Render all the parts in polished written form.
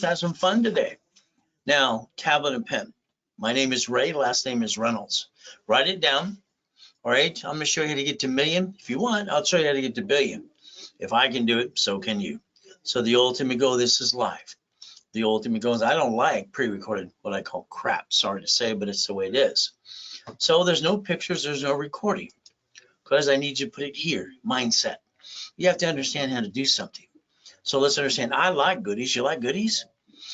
have some fun today. Now, tablet and pen. My name is Ray, last name is Reynolds. Write it down. All right, I'm going to show you how to get to million. If you want, I'll show you how to get to billion. If I can do it, so can you. So the ultimate goal, this is live. The ultimate goal is I don't like pre-recorded, what I call crap. Sorry to say, but it's the way it is. So there's no pictures, there's no recording, because I need you to put it here, mindset. You have to understand how to do something. So let's understand, I like goodies. You like goodies?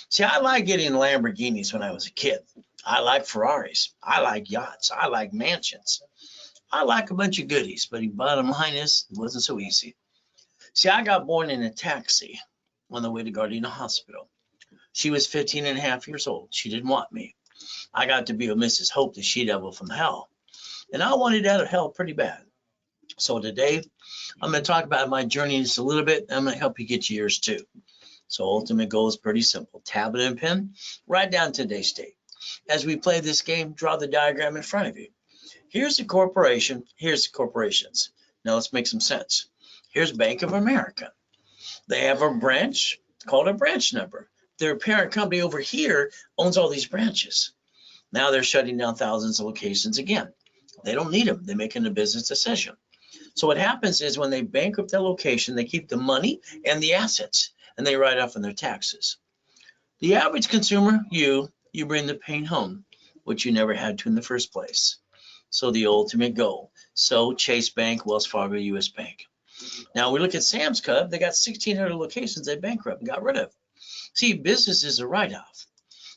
See, I like getting Lamborghinis when I was a kid. I like Ferraris. I like yachts. I like mansions. I like a bunch of goodies, but the bottom line is it wasn't so easy. See, I got born in a taxi on the way to Gardena Hospital. She was 15 and a half years old. She didn't want me. I got to be with Mrs. Hope, the she-devil from hell. And I wanted out of hell pretty bad. So today, I'm going to talk about my journey just a little bit. I'm going to help you get yours too. So ultimate goal is pretty simple. Tablet and pen, write down today's date. As we play this game, draw the diagram in front of you. Here's the corporation. Here's the corporations. Now let's make some sense. Here's Bank of America. They have a branch called a branch number. Their parent company over here owns all these branches. Now they're shutting down thousands of locations again. They don't need them. They're making a business decision. So what happens is when they bankrupt their location, they keep the money and the assets, and they write off on their taxes. The average consumer, you bring the pain home, which you never had to in the first place. So the ultimate goal. So Chase Bank, Wells Fargo, US Bank. Now we look at Sam's Club. They got 1,600 locations they bankrupt and got rid of. See, business is a write-off.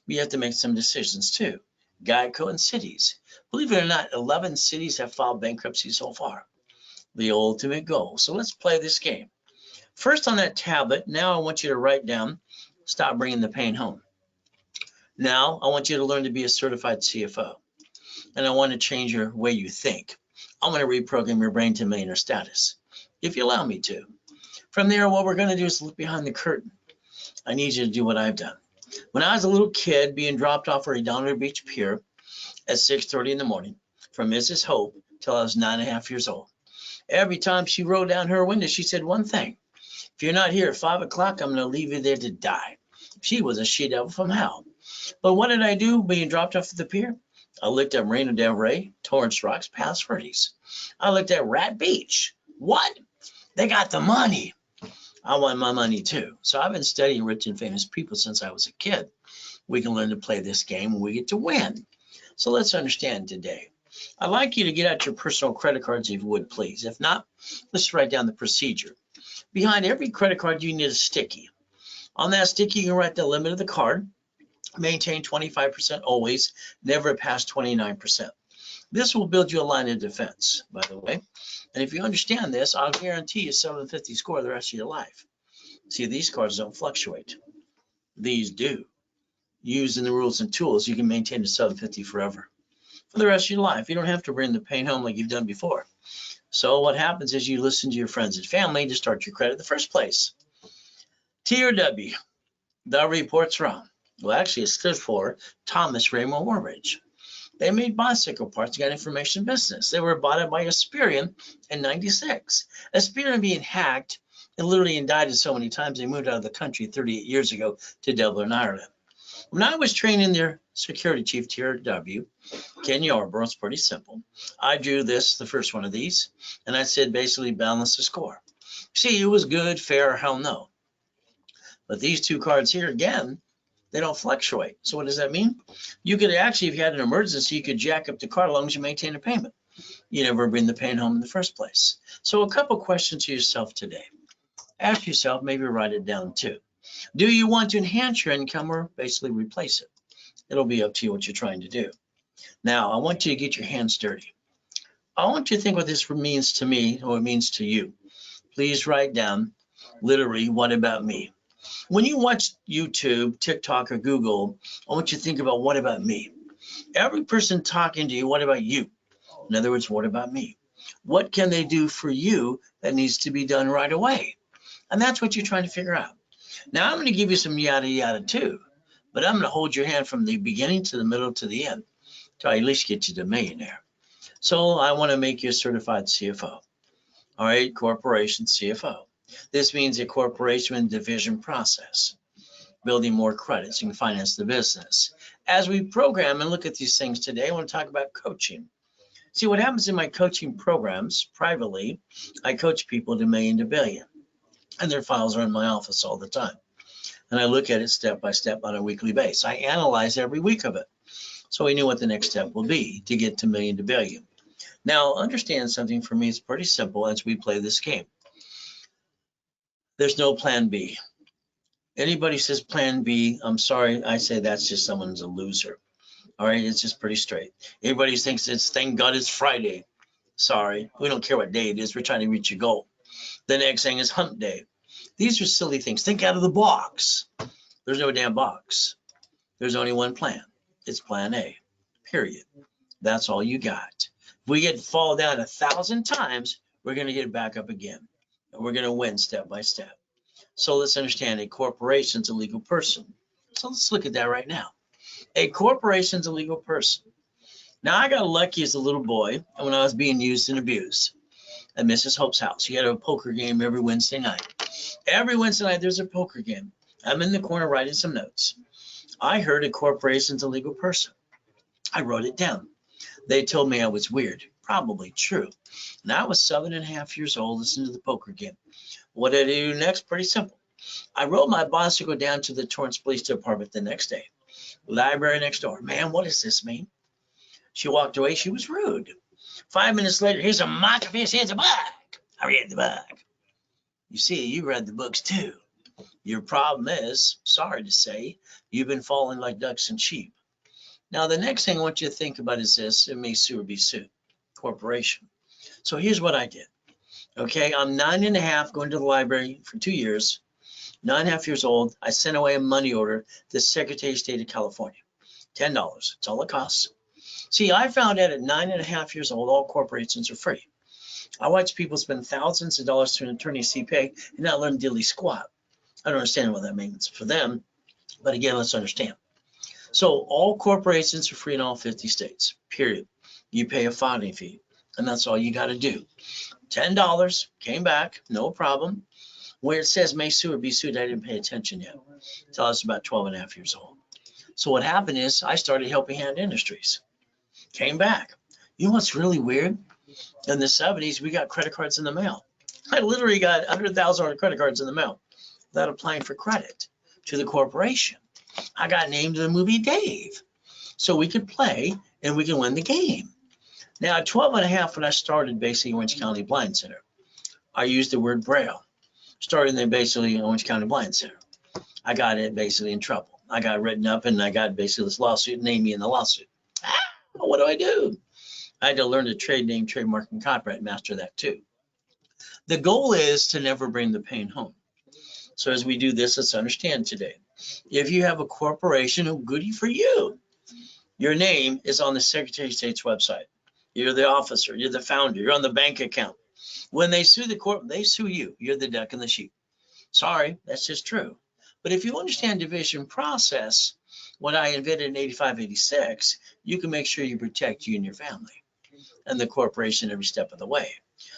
We have to make some decisions too. Geico and cities. Believe it or not, 11 cities have filed bankruptcy so far. The ultimate goal. So let's play this game. First on that tablet, now I want you to write down, stop bringing the pain home. Now I want you to learn to be a certified CFO. And I want to change your way you think. I'm going to reprogram your brain to millionaire status, if you allow me to. From there, what we're going to do is look behind the curtain. I need you to do what I've done. When I was a little kid being dropped off at Redondo Beach Pier at 6:30 in the morning from Mrs. Hope till I was 9.5 years old. Every time she rolled down her window, she said one thing. If you're not here at 5 o'clock, I'm going to leave you there to die. She was a she-devil from hell. But what did I do being dropped off at the pier? I looked at Marina del Rey, Torrance Rocks, Palos Verdes. I looked at Rat Beach. What? They got the money. I want my money too. So I've been studying rich and famous people since I was a kid. We can learn to play this game and we get to win. So let's understand today. I'd like you to get out your personal credit cards if you would, please. If not, let's write down the procedure. Behind every credit card, you need a sticky. On that sticky, you can write the limit of the card. Maintain 25% always, never past 29%. This will build you a line of defense, by the way. And if you understand this, I'll guarantee you 750 score the rest of your life. See, these cards don't fluctuate. These do. Using the rules and tools, you can maintain a 750 forever. For the rest of your life, you don't have to bring the pain home like you've done before. So what happens is you listen to your friends and family to start your credit in the first place. T or W, the report's wrong. Well, actually, it stood for Thomas Raymond Woolridge. They made bicycle parts, got information business. They were bought by Aspirian in '96. Aspirian being hacked and literally indicted so many times, they moved out of the country 38 years ago to Dublin, Ireland. When I was training their security chief, TRW, Ken Yarborough, it's pretty simple. I drew this, the first one of these, and I said basically balance the score. See, it was good, fair, hell no. But these two cards here, again, they don't fluctuate. So what does that mean? You could actually, if you had an emergency, you could jack up the card as long as you maintain a payment. You never bring the pain home in the first place. So a couple questions to yourself today. Ask yourself, maybe write it down too. Do you want to enhance your income or basically replace it? It'll be up to you what you're trying to do. Now, I want you to get your hands dirty. I want you to think what this means to me or it means to you. Please write down, literally, what about me? When you watch YouTube, TikTok, or Google, I want you to think about what about me? Every person talking to you, what about you? In other words, what about me? What can they do for you that needs to be done right away? And that's what you're trying to figure out. Now, I'm going to give you some yada yada too, but I'm going to hold your hand from the beginning to the middle to the end to at least get you to millionaire. So I want to make you a certified CFO. All right, corporation CFO. This means a corporation division process. building more credit so you can finance the business. As we program and look at these things today, I want to talk about coaching. See what happens in my coaching programs privately. I coach people to million to billion, and their files are in my office all the time. And I look at it step by step on a weekly basis. I analyze every week of it. So we knew what the next step will be to get to million to billion. Now, understand something for me, it's pretty simple as we play this game. There's no plan B. Anybody says plan B, I'm sorry, I say that's just someone's a loser. All right, it's just pretty straight. Everybody thinks it's thank God it's Friday. Sorry, we don't care what day it is. We're trying to reach a goal. The next thing is hump day. These are silly things. Think out of the box. There's no damn box. There's only one plan. It's plan A, period. That's all you got. If we fall down 1,000 times, we're going to get back up again. And we're going to win step by step. So let's understand a corporation's a legal person. So let's look at that right now. A corporation's a legal person. Now, I got lucky as a little boy when I was being used and abused at Mrs. Hope's house. She had a poker game every Wednesday night. Every Wednesday night, there's a poker game. I'm in the corner writing some notes. I heard a corporation's a legal person. I wrote it down. They told me I was weird. Probably true. And I was 7.5 years old listening to the poker game. What did I do next? Pretty simple. I wrote my boss to go down to the Torrance Police Department the next day. Library next door. Man, what does this mean? She walked away. She was rude. 5 minutes later, here's a mock of his hands. A book. I read the book. You see, you read the books too. Your problem is, sorry to say, you've been falling like ducks and sheep. Now, the next thing I want you to think about is this. It may sue or be sued. Corporation. So here's what I did. Okay, I'm 9.5 going to the library for 2 years. 9.5 years old. I sent away a money order to the Secretary of State of California. $10. That's all it costs. See, I found out at 9.5 years old, all corporations are free. I watch people spend thousands of dollars to an attorney's fee pay and not learn diddly squat. I don't understand what that means for them. But again, let's understand. So all corporations are free in all 50 states, period. You pay a filing fee, and that's all you got to do. $10 came back, no problem. Where it says may sue or be sued, I didn't pay attention yet until I was about 12.5 years old. So what happened is I started Helping Hand Industries. Came back. You know what's really weird? In the 70s, we got credit cards in the mail. I literally got $100,000 credit cards in the mail without applying for credit to the corporation. I got named in the movie Dave. So we could play and we can win the game. Now, at 12.5, when I started basically Orange County Blind Center, I used the word Braille. Started in basically Orange County Blind Center. I got it basically in trouble. I got written up and I got basically this lawsuit, named me in the lawsuit. What do I do? I had to learn the trade name, trademark, and copyright, master that too. The goal is to never bring the pain home. So as we do this, let's understand today. If you have a corporation, oh, goody for you. Your name is on the Secretary of State's website. You're the officer, you're the founder, you're on the bank account. When they sue the corp, they sue you. You're the duck and the sheep. Sorry, that's just true. But if you understand division process, what I invented in 85, 86, you can make sure you protect you and your family and the corporation every step of the way.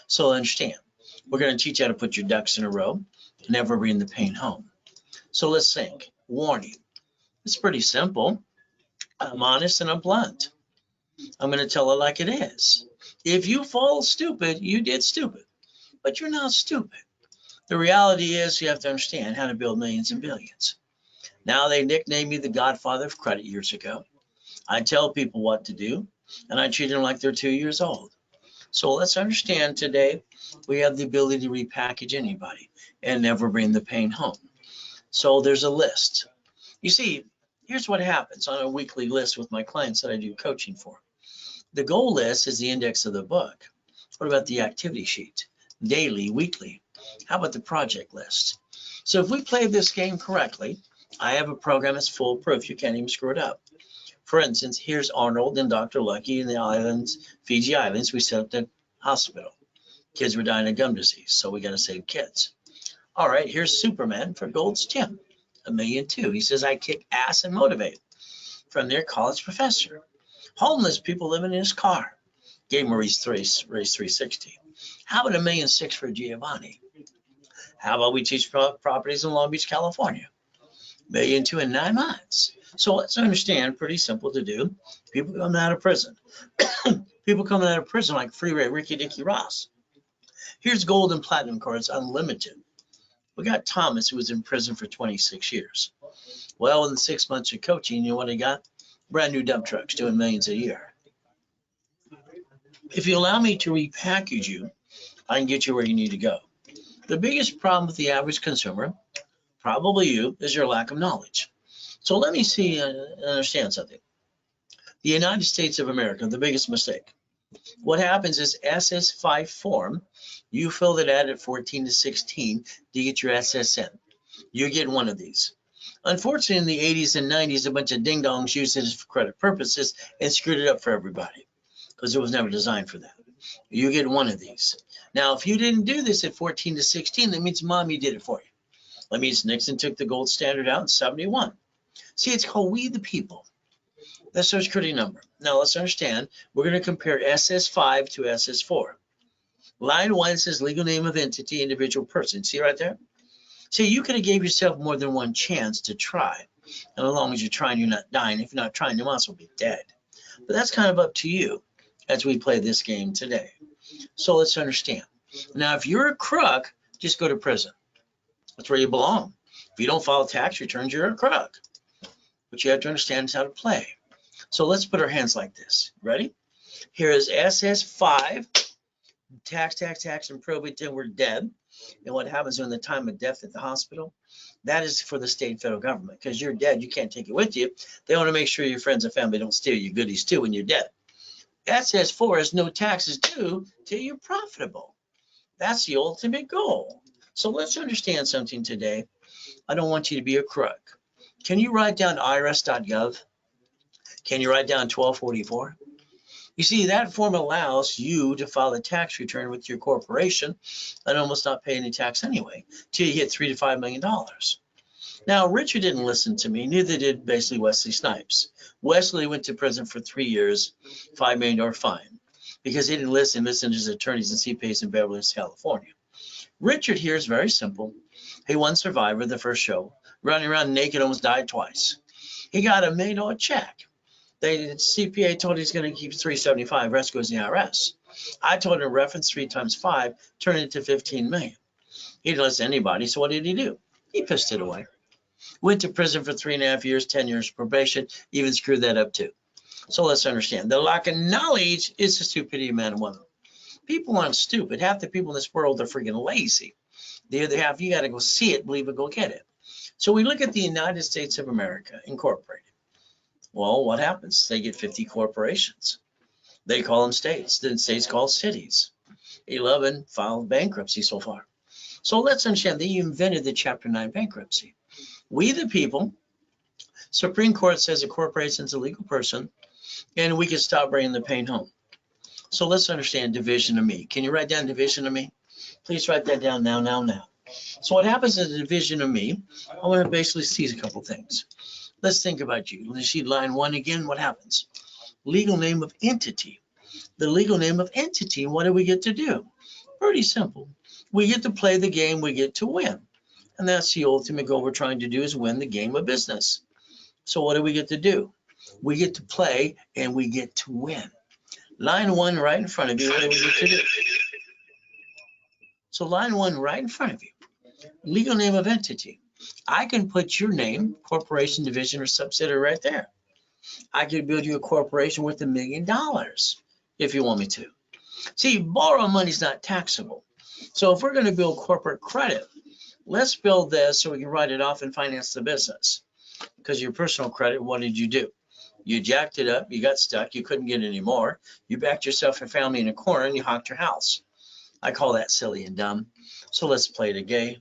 So understand, we're going to teach you how to put your ducks in a row, never bring the pain home. So let's think. Warning. It's pretty simple. I'm honest and I'm blunt. I'm going to tell it like it is. If you fall stupid, you did stupid, but you're not stupid. The reality is you have to understand how to build millions and billions. Now they nicknamed me the Godfather of Credit years ago. I tell people what to do, and I treat them like they're 2 years old. So let's understand today, we have the ability to repackage anybody and never bring the pain home. So there's a list. You see, here's what happens on a weekly list with my clients that I do coaching for. The goal list is the index of the book. What about the activity sheet? Daily, weekly. How about the project list? So if we play this game correctly, I have a program that's foolproof. You can't even screw it up. For instance, here's Arnold and Dr. Lucky in the islands, Fiji Islands. We set up the hospital. Kids were dying of gum disease, so we got to save kids. All right, here's Superman for Gold's Gym, $1.2 million. He says, I kick ass and motivate. From their college professor. Homeless people living in his car. Gave him a raise 360. How about $1.6 million for Giovanni? How about we teach properties in Long Beach, California? million to in 9 months. So let's understand, pretty simple to do. People coming out of prison. People coming out of prison like Freeway Ricky Dicky Ross. Here's gold and platinum cards, unlimited. We got Thomas, who was in prison for 26 years. Well, in 6 months of coaching, you know what he got? Brand new dump trucks doing millions a year. If you allow me to repackage you, I can get you where you need to go. The biggest problem with the average consumer, probably you, is your lack of knowledge. So let me see and understand something. The United States of America, the biggest mistake. What happens is SS5 form, you fill it out at 14 to 16 to get your SSN. You get one of these. Unfortunately, in the 80s and 90s, a bunch of ding-dongs used it for credit purposes and screwed it up for everybody because it was never designed for that. You get one of these. Now, if you didn't do this at 14 to 16, that means mommy did it for you. That means Nixon took the gold standard out in 71. See, it's called We the People. That's Social Security number. Now, let's understand, we're going to compare SS5 to SS4. Line 1 says legal name of entity, individual person. See right there? See, you could have gave yourself more than one chance to try. And as long as you're trying, you're not dying. If you're not trying, you might as well be dead. But that's kind of up to you as we play this game today. So let's understand. Now, if you're a crook, just go to prison. That's where you belong. If you don't file tax returns, you're a crook. What you have to understand is how to play. So let's put our hands like this. Ready? Here is SS5, tax, and probate, and we're dead. And what happens in the time of death at the hospital? That is for the state and federal government. Because you're dead, you can't take it with you. They want to make sure your friends and family don't steal your goodies too when you're dead. SS4 is no taxes due till you're profitable. That's the ultimate goal. So let's understand something today. I don't want you to be a crook. Can you write down irs.gov? Can you write down 1244? You see, that form allows you to file a tax return with your corporation and almost not pay any tax anyway, till you hit $3 to $5 million. Now, Richard didn't listen to me, neither did basically Wesley Snipes. Wesley went to prison for 3 years, $5 million fine, because he didn't listen to his attorneys and CPAs in Beverly Hills, California. Richard here is very simple. He won Survivor, the first show, running around naked, almost died twice. He got $1 million check. The CPA told he's going to keep $375, rest goes in the IRS. I told him reference 3 times 5, turn it to $15 million. He didn't listen to anybody, so what did he do? He pissed it away. Went to prison for 3.5 years, 10 years probation, even screwed that up too. So let's understand, the lack of knowledge is the stupidity of man and woman. People aren't stupid. Half the people in this world are freaking lazy. The other half, you got to go see it, believe it, go get it. So we look at the United States of America, Incorporated. Well, what happens? They get 50 corporations. They call them states. Then states call cities. 11 filed bankruptcy so far. So let's understand, they invented the Chapter 9 bankruptcy. We the people, Supreme Court says a corporation is a legal person, and we can stop bringing the pain home. So let's understand division of me. Can you write down division of me? Please write that down now. So what happens is the division of me, I want to basically seize a couple things. Let's think about you. Let's see line 1 again. What happens? Legal name of entity. The legal name of entity, what do we get to do? Pretty simple. We get to play the game, we get to win. And that's the ultimate goal we're trying to do, is win the game of business. So what do we get to do? We get to play and we get to win. Line 1 right in front of you, what do we get to do? So line 1 right in front of you. Legal name of entity. I can put your name, corporation, division, or subsidiary right there. I could build you a corporation worth $1 million if you want me to. See, borrow money is not taxable. So if we're going to build corporate credit, let's build this so we can write it off and finance the business. Because your personal credit, what did you do? You jacked it up, you got stuck, you couldn't get any more. You backed yourself and family in a corner and you honked your house. I call that silly and dumb. So let's play the game.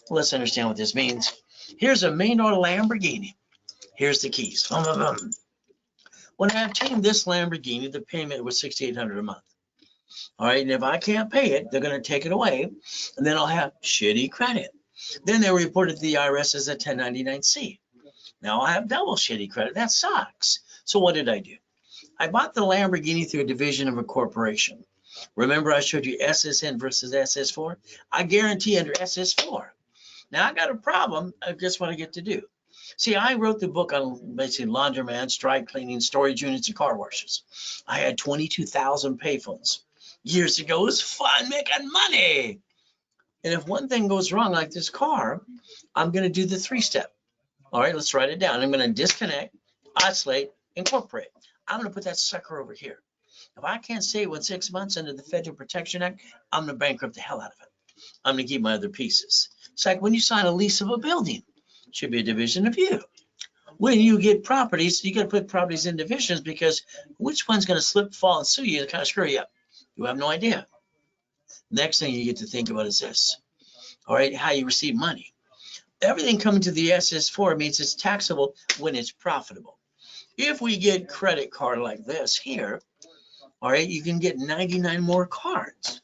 Let's understand what this means. Here's a $1 million Lamborghini. Here's the keys. When I obtained this Lamborghini, the payment was $6,800 a month. All right, and if I can't pay it, they're going to take it away, and then I'll have shitty credit. Then they report it to the IRS as a 1099-C. Now I have double shitty credit. That sucks. So what did I do? I bought the Lamborghini through a division of a corporation. Remember I showed you SSN versus SS4? I guarantee under SS4. Now I got a problem. Guess what I get to do? See, I wrote the book on basically laundromats, dry cleaning, storage units, and car washes. I had 22,000 payphones. Years ago, it was fun making money. And if one thing goes wrong, like this car, I'm going to do the 3-step. All right, let's write it down. I'm going to disconnect, isolate, incorporate. I'm going to put that sucker over here. If I can't say it within 6 months under the Federal Protection Act, I'm going to bankrupt the hell out of it. I'm going to keep my other pieces. It's like when you sign a lease of a building, it should be a division of you. When you get properties, you got to put properties in divisions, because which one's going to slip, fall, and sue you and kind of screw you up? You have no idea. Next thing you get to think about is this. All right, how you receive money. Everything coming to the SS4 means it's taxable when it's profitable. If we get credit card like this here, all right, you can get 99 more cards.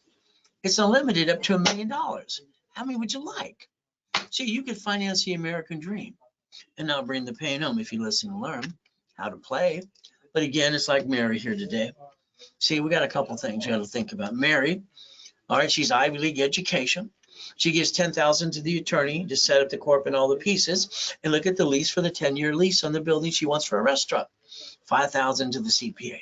It's unlimited up to $1 million. How many would you like? See, you could finance the American dream and not bring the pain home if you listen and learn how to play. But again, it's like Mary here today. See, we got a couple things you got to think about. Mary, all right, she's Ivy League education. She gives $10,000 to the attorney to set up the corp and all the pieces, and look at the lease for the 10-year lease on the building she wants for a restaurant. $5,000 to the CPA.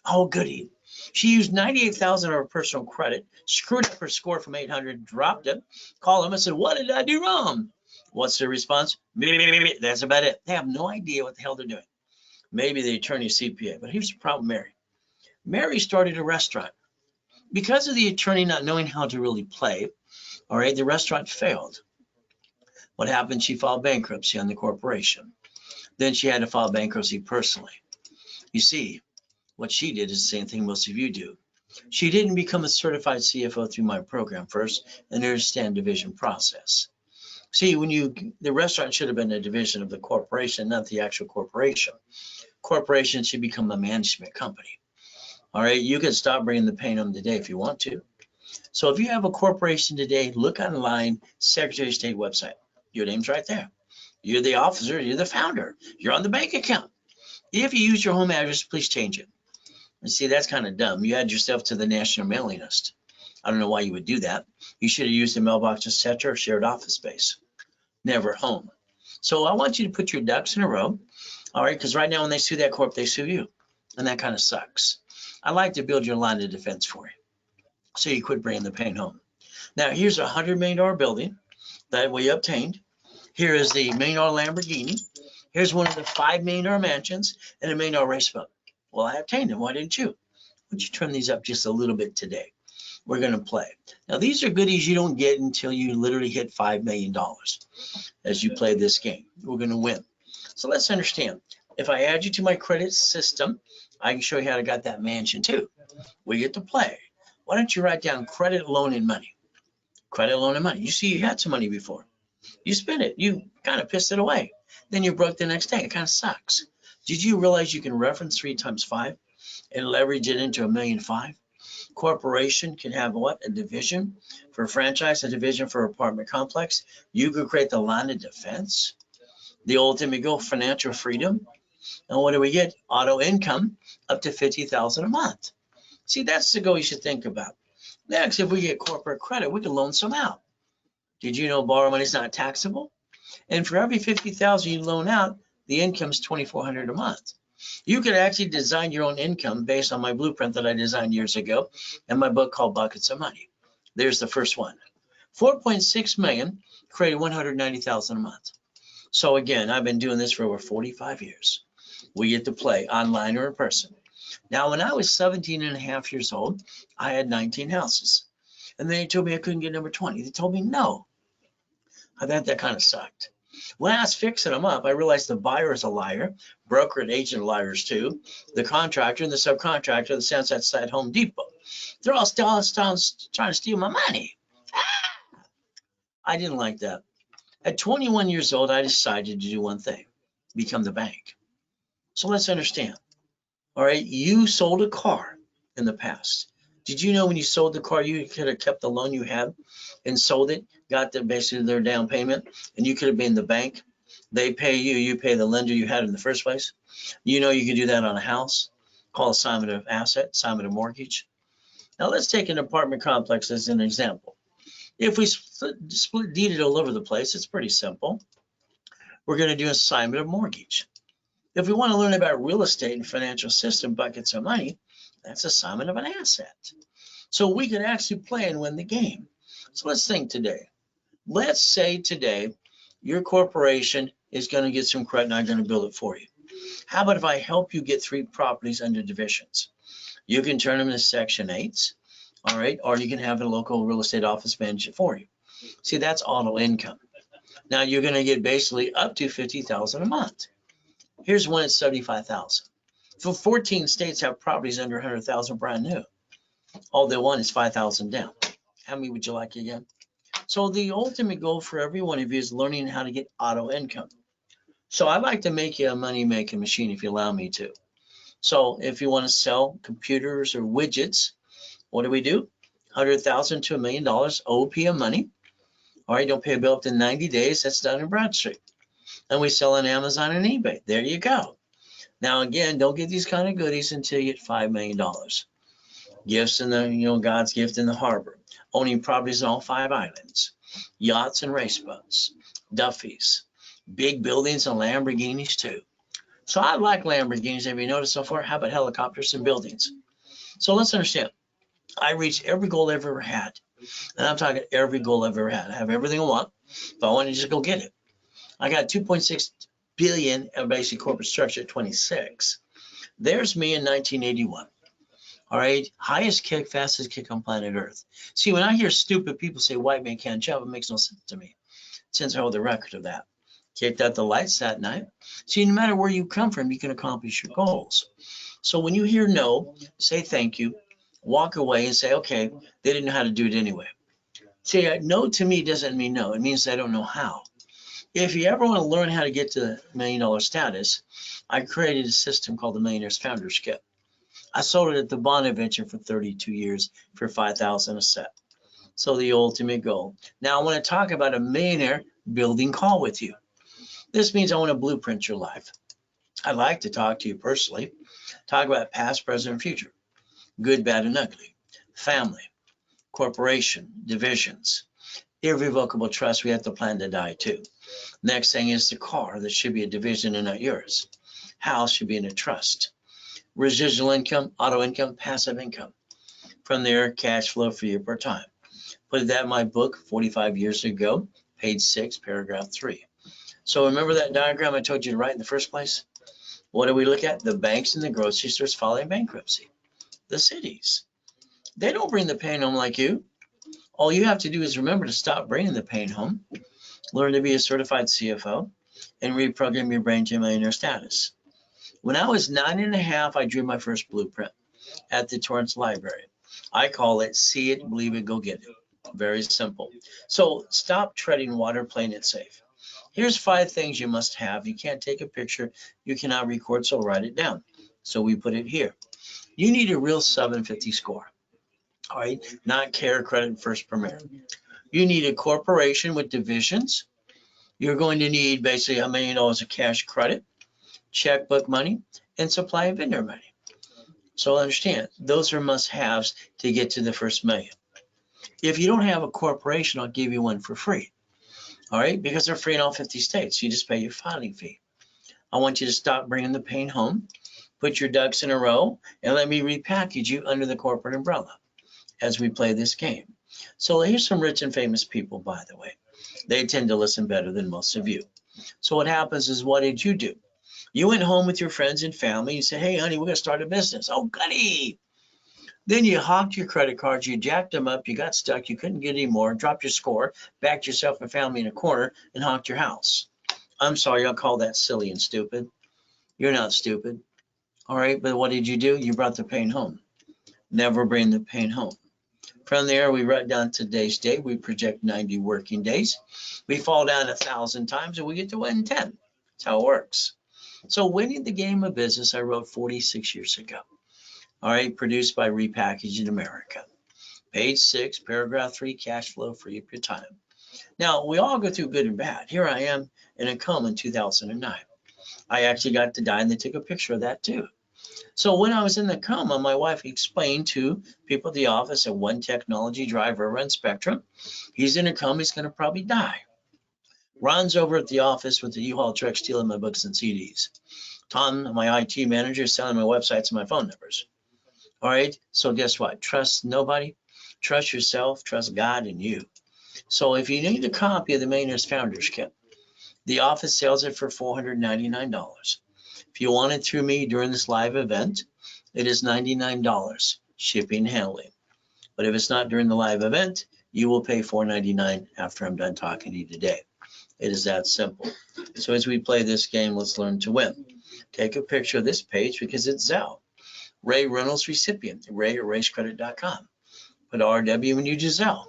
Oh, goody. She used $98,000 of her personal credit, screwed up her score from 800, dropped it, called them and said, "What did I do wrong?" What's their response? That's about it. They have no idea what the hell they're doing. Maybe the attorney CPA. But here's the problem, Mary. Mary started a restaurant. Because of the attorney not knowing how to really play, all right, the restaurant failed. What happened? She filed bankruptcy on the corporation. Then she had to file bankruptcy personally. You see, what she did is the same thing most of you do. She didn't become a certified CFO through my program first and understand division process. See, the restaurant should have been a division of the corporation, not the actual corporation. Corporation should become a management company. All right, you can stop bringing the pain home today if you want to. So if you have a corporation today, look online, Secretary of State website. Your name's right there. You're the officer, you're the founder, you're on the bank account. If you use your home address, please change it. And see, that's kind of dumb. You add yourself to the national mailing list. I don't know why you would do that. You should have used a mailbox, etc., or shared office space. Never home. So I want you to put your ducks in a row. All right, because right now when they sue that corp, they sue you. And that kind of sucks. I like to build your line of defense for you, so you quit bringing the pain home. Now, here's a $100 million building that we obtained. Here is the $1 million Lamborghini. Here's one of the $5 million mansions and a $1 million race boat. Well, I obtained them. Why didn't you? Why don't you turn these up just a little bit today? We're going to play. Now, these are goodies you don't get until you literally hit $5 million as you play this game. We're going to win. So let's understand. If I add you to my credit system, I can show you how to get that mansion too. We get to play. Why don't you write down credit, loan, and money? Credit, loan, and money. You see, you had some money before. You spent it. You kind of pissed it away. Then you're broke the next day. It kind of sucks. Did you realize you can reference 3 times 5 and leverage it into $1.5 million? Corporation can have what? A division for a franchise, a division for apartment complex. You could create the line of defense, the ultimate goal, financial freedom. And what do we get? Auto income up to $50,000 a month. See, that's the goal you should think about. Next, if we get corporate credit, we can loan some out. Did you know borrow money is not taxable? And for every $50,000 you loan out, the income is $2,400 a month. You could actually design your own income based on my blueprint that I designed years ago and my book called Buckets of Money. There's the first one. 4.6 million created $190,000 a month. So again, I've been doing this for over 45 years. We get to play online or in person. Now, when I was 17 and a half years old, I had 19 houses. And they told me I couldn't get number 20. They told me no. I thought that kind of sucked. When I was fixing them up, I realized the buyer is a liar, broker and agent are liars too, the contractor and the subcontractor that stands outside Home Depot. They're all trying to steal my money. I didn't like that. At 21 years old, I decided to do one thing, become the bank. So let's understand. All right, you sold a car in the past. Did you know when you sold the car, you could have kept the loan you had and sold it, got basically their down payment, and you could have been the bank. They pay you, you pay the lender you had in the first place. You know you can do that on a house, called assignment of asset, assignment of mortgage. Now let's take an apartment complex as an example. If we split deed it all over the place, it's pretty simple. we're going to do assignment of mortgage. If we want to learn about real estate and financial system, buckets of money, that's assignment of an asset. So we can actually play and win the game. So let's think today. Let's say today your corporation is going to get some credit and I'm going to build it for you. How about if I help you get 3 properties under divisions? You can turn them into Section 8s, all right, or you can have a local real estate office manage it for you. See, that's auto income. Now you're going to get basically up to $50,000 a month. Here's one at $75,000. So 14 states have properties under 100,000 brand new. All they want is 5,000 down. How many would you like again? So the ultimate goal for every one of you is learning how to get auto income. So I'd like to make you a money-making machine if you allow me to. So if you want to sell computers or widgets, what do we do? 100,000 to $1 million OPM money. All right, don't pay a bill up to 90 days. That's done in Bradstreet. And we sell on Amazon and eBay. There you go. Now, again, don't get these kind of goodies until you get $5 million. Gifts in the, God's gift in the harbor. Owning properties in all 5 islands. Yachts and race boats. Duffys. Big buildings and Lamborghinis too. So I like Lamborghinis. Have you noticed so far? How about helicopters and buildings? So let's understand. I reached every goal I've ever had. And I'm talking every goal I've ever had. I have everything I want. If I want to just go get it. I got 2.6 billion of basic corporate structure at 26. There's me in 1981. All right, highest kick, fastest kick on planet Earth. See, when I hear stupid people say white man can't jump, it makes no sense to me, since I hold the record of that. Kicked out the lights that night. See, no matter where you come from, you can accomplish your goals. So when you hear no, say thank you, walk away and say, okay, they didn't know how to do it anyway. See, no to me doesn't mean no. It means I don't know how. If you ever want to learn how to get to the $1 million status, I created a system called the Millionaire's Founders Kit. I sold it at the Bonaventure for 32 years for $5,000 a set. So the ultimate goal. Now I want to talk about a millionaire building call with you. This means I want to blueprint your life. I'd like to talk to you personally, talk about past, present, and future, good, bad, and ugly, family, corporation, divisions, irrevocable trust. We have to plan to die too. Next thing is the car. That should be a division and not yours. House should be in a trust. Residual income, auto income, passive income. From there, cash flow for you per time. Put that in my book 45 years ago, page 6, paragraph 3. So remember that diagram I told you to write in the first place? What do we look at? The banks and the grocery stores following bankruptcy. The cities. They don't bring the pain home like you. All you have to do is remember to stop bringing the pain home, learn to be a certified CFO, and reprogram your brain to millionaire status. When I was 9.5, I drew my first blueprint at the Torrance Library. I call it see it, believe it, go get it. Very simple. So stop treading water, playing it safe. Here's 5 things you must have. You can't take a picture. You cannot record, so write it down. So we put it here. You need a real 750 score. All right, not care, credit, first premier. You need a corporation with divisions. You're going to need basically $1 million of cash credit, checkbook money, and supply and vendor money. So understand, those are must-haves to get to the first million. If you don't have a corporation, I'll give you one for free. All right, because they're free in all 50 states. You just pay your filing fee. I want you to stop bringing the pain home, put your ducks in a row, and let me repackage you under the corporate umbrella as we play this game. So here's some rich and famous people, by the way. They tend to listen better than most of you. So what happens is, what did you do? You went home with your friends and family. You said, hey, honey, we're going to start a business. Oh, goody. Then you honked your credit cards. You jacked them up. You got stuck. You couldn't get any more. Dropped your score. Backed yourself and family in a corner and honked your house. I'm sorry. I'll call that silly and stupid. You're not stupid. All right. But what did you do? You brought the pain home. Never bring the pain home. From there, we write down today's date. We project 90 working days. We fall down 1,000 times and we get to win 10. That's how it works. So winning the game of business, I wrote 46 years ago. All right, produced by Repackaging America. Page 6, paragraph 3, cash flow free up your time. Now, we all go through good and bad. Here I am in a coma in 2009. I actually got to die, and they took a picture of that too. So when I was in the coma, my wife explained to people at the office at One Technology Drive over on Spectrum, he's in a coma, he's going to probably die. Ron's over at the office with the U-Haul truck stealing my books and CDs. Tom, my IT manager, is selling my websites and my phone numbers. All right, so guess what? Trust nobody, trust yourself, trust God and you. So if you need a copy of the Millionaires Founders Kit, the office sells it for $499. If you want it through me during this live event, it is $99 shipping and handling. But if it's not during the live event, you will pay $499 after I'm done talking to you today. It is that simple. So as we play this game, let's learn to win. Take a picture of this page because it's Zelle. Ray Reynolds recipient, Ray at racecredit.com. Put RW when you Zelle,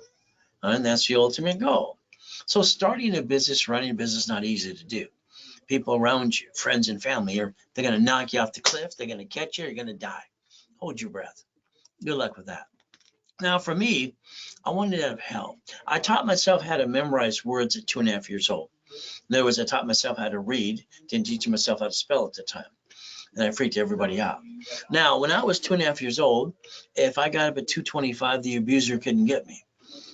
and that's the ultimate goal. So starting a business, running a business is not easy to do. People around you, friends and family, they're going to knock you off the cliff. They're going to catch you. You're going to die. Hold your breath. Good luck with that. Now, for me, I wanted to have help. I taught myself how to memorize words at 2.5 years old. In other words, I taught myself how to read, didn't teach myself how to spell at the time. And I freaked everybody out. Now, when I was 2.5 years old, if I got up at 2:25, the abuser couldn't get me.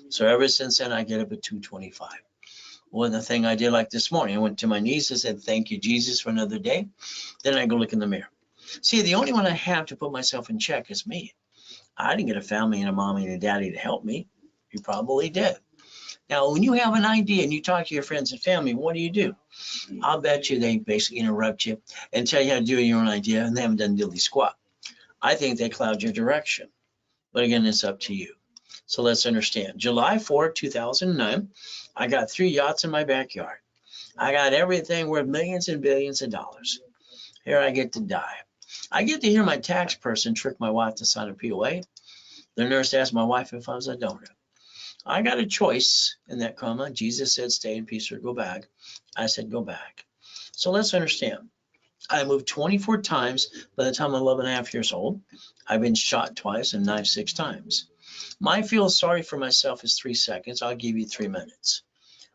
So ever since then, I get up at 2:25. Well, the thing I did like this morning, I went to my knees and said, thank you, Jesus, for another day. Then I go look in the mirror. See, the only one I have to put myself in check is me. I didn't get a family and a mommy and a daddy to help me. You probably did. Now, when you have an idea and you talk to your friends and family, what do? I'll bet you they basically interrupt you and tell you how to do your own idea, and they haven't done diddly squat. I think they cloud your direction. But again, it's up to you. So let's understand. July 4, 2009, I got 3 yachts in my backyard. I got everything worth millions and billions of dollars. Here I get to die. I get to hear my tax person trick my wife to sign a POA. The nurse asked my wife if I was a donor. I got a choice in that coma. Jesus said, stay in peace or go back. I said, go back. So let's understand. I moved 24 times by the time I'm 11.5 years old. I've been shot twice and knifed 6 times. My feel sorry for myself is 3 seconds. I'll give you 3 minutes.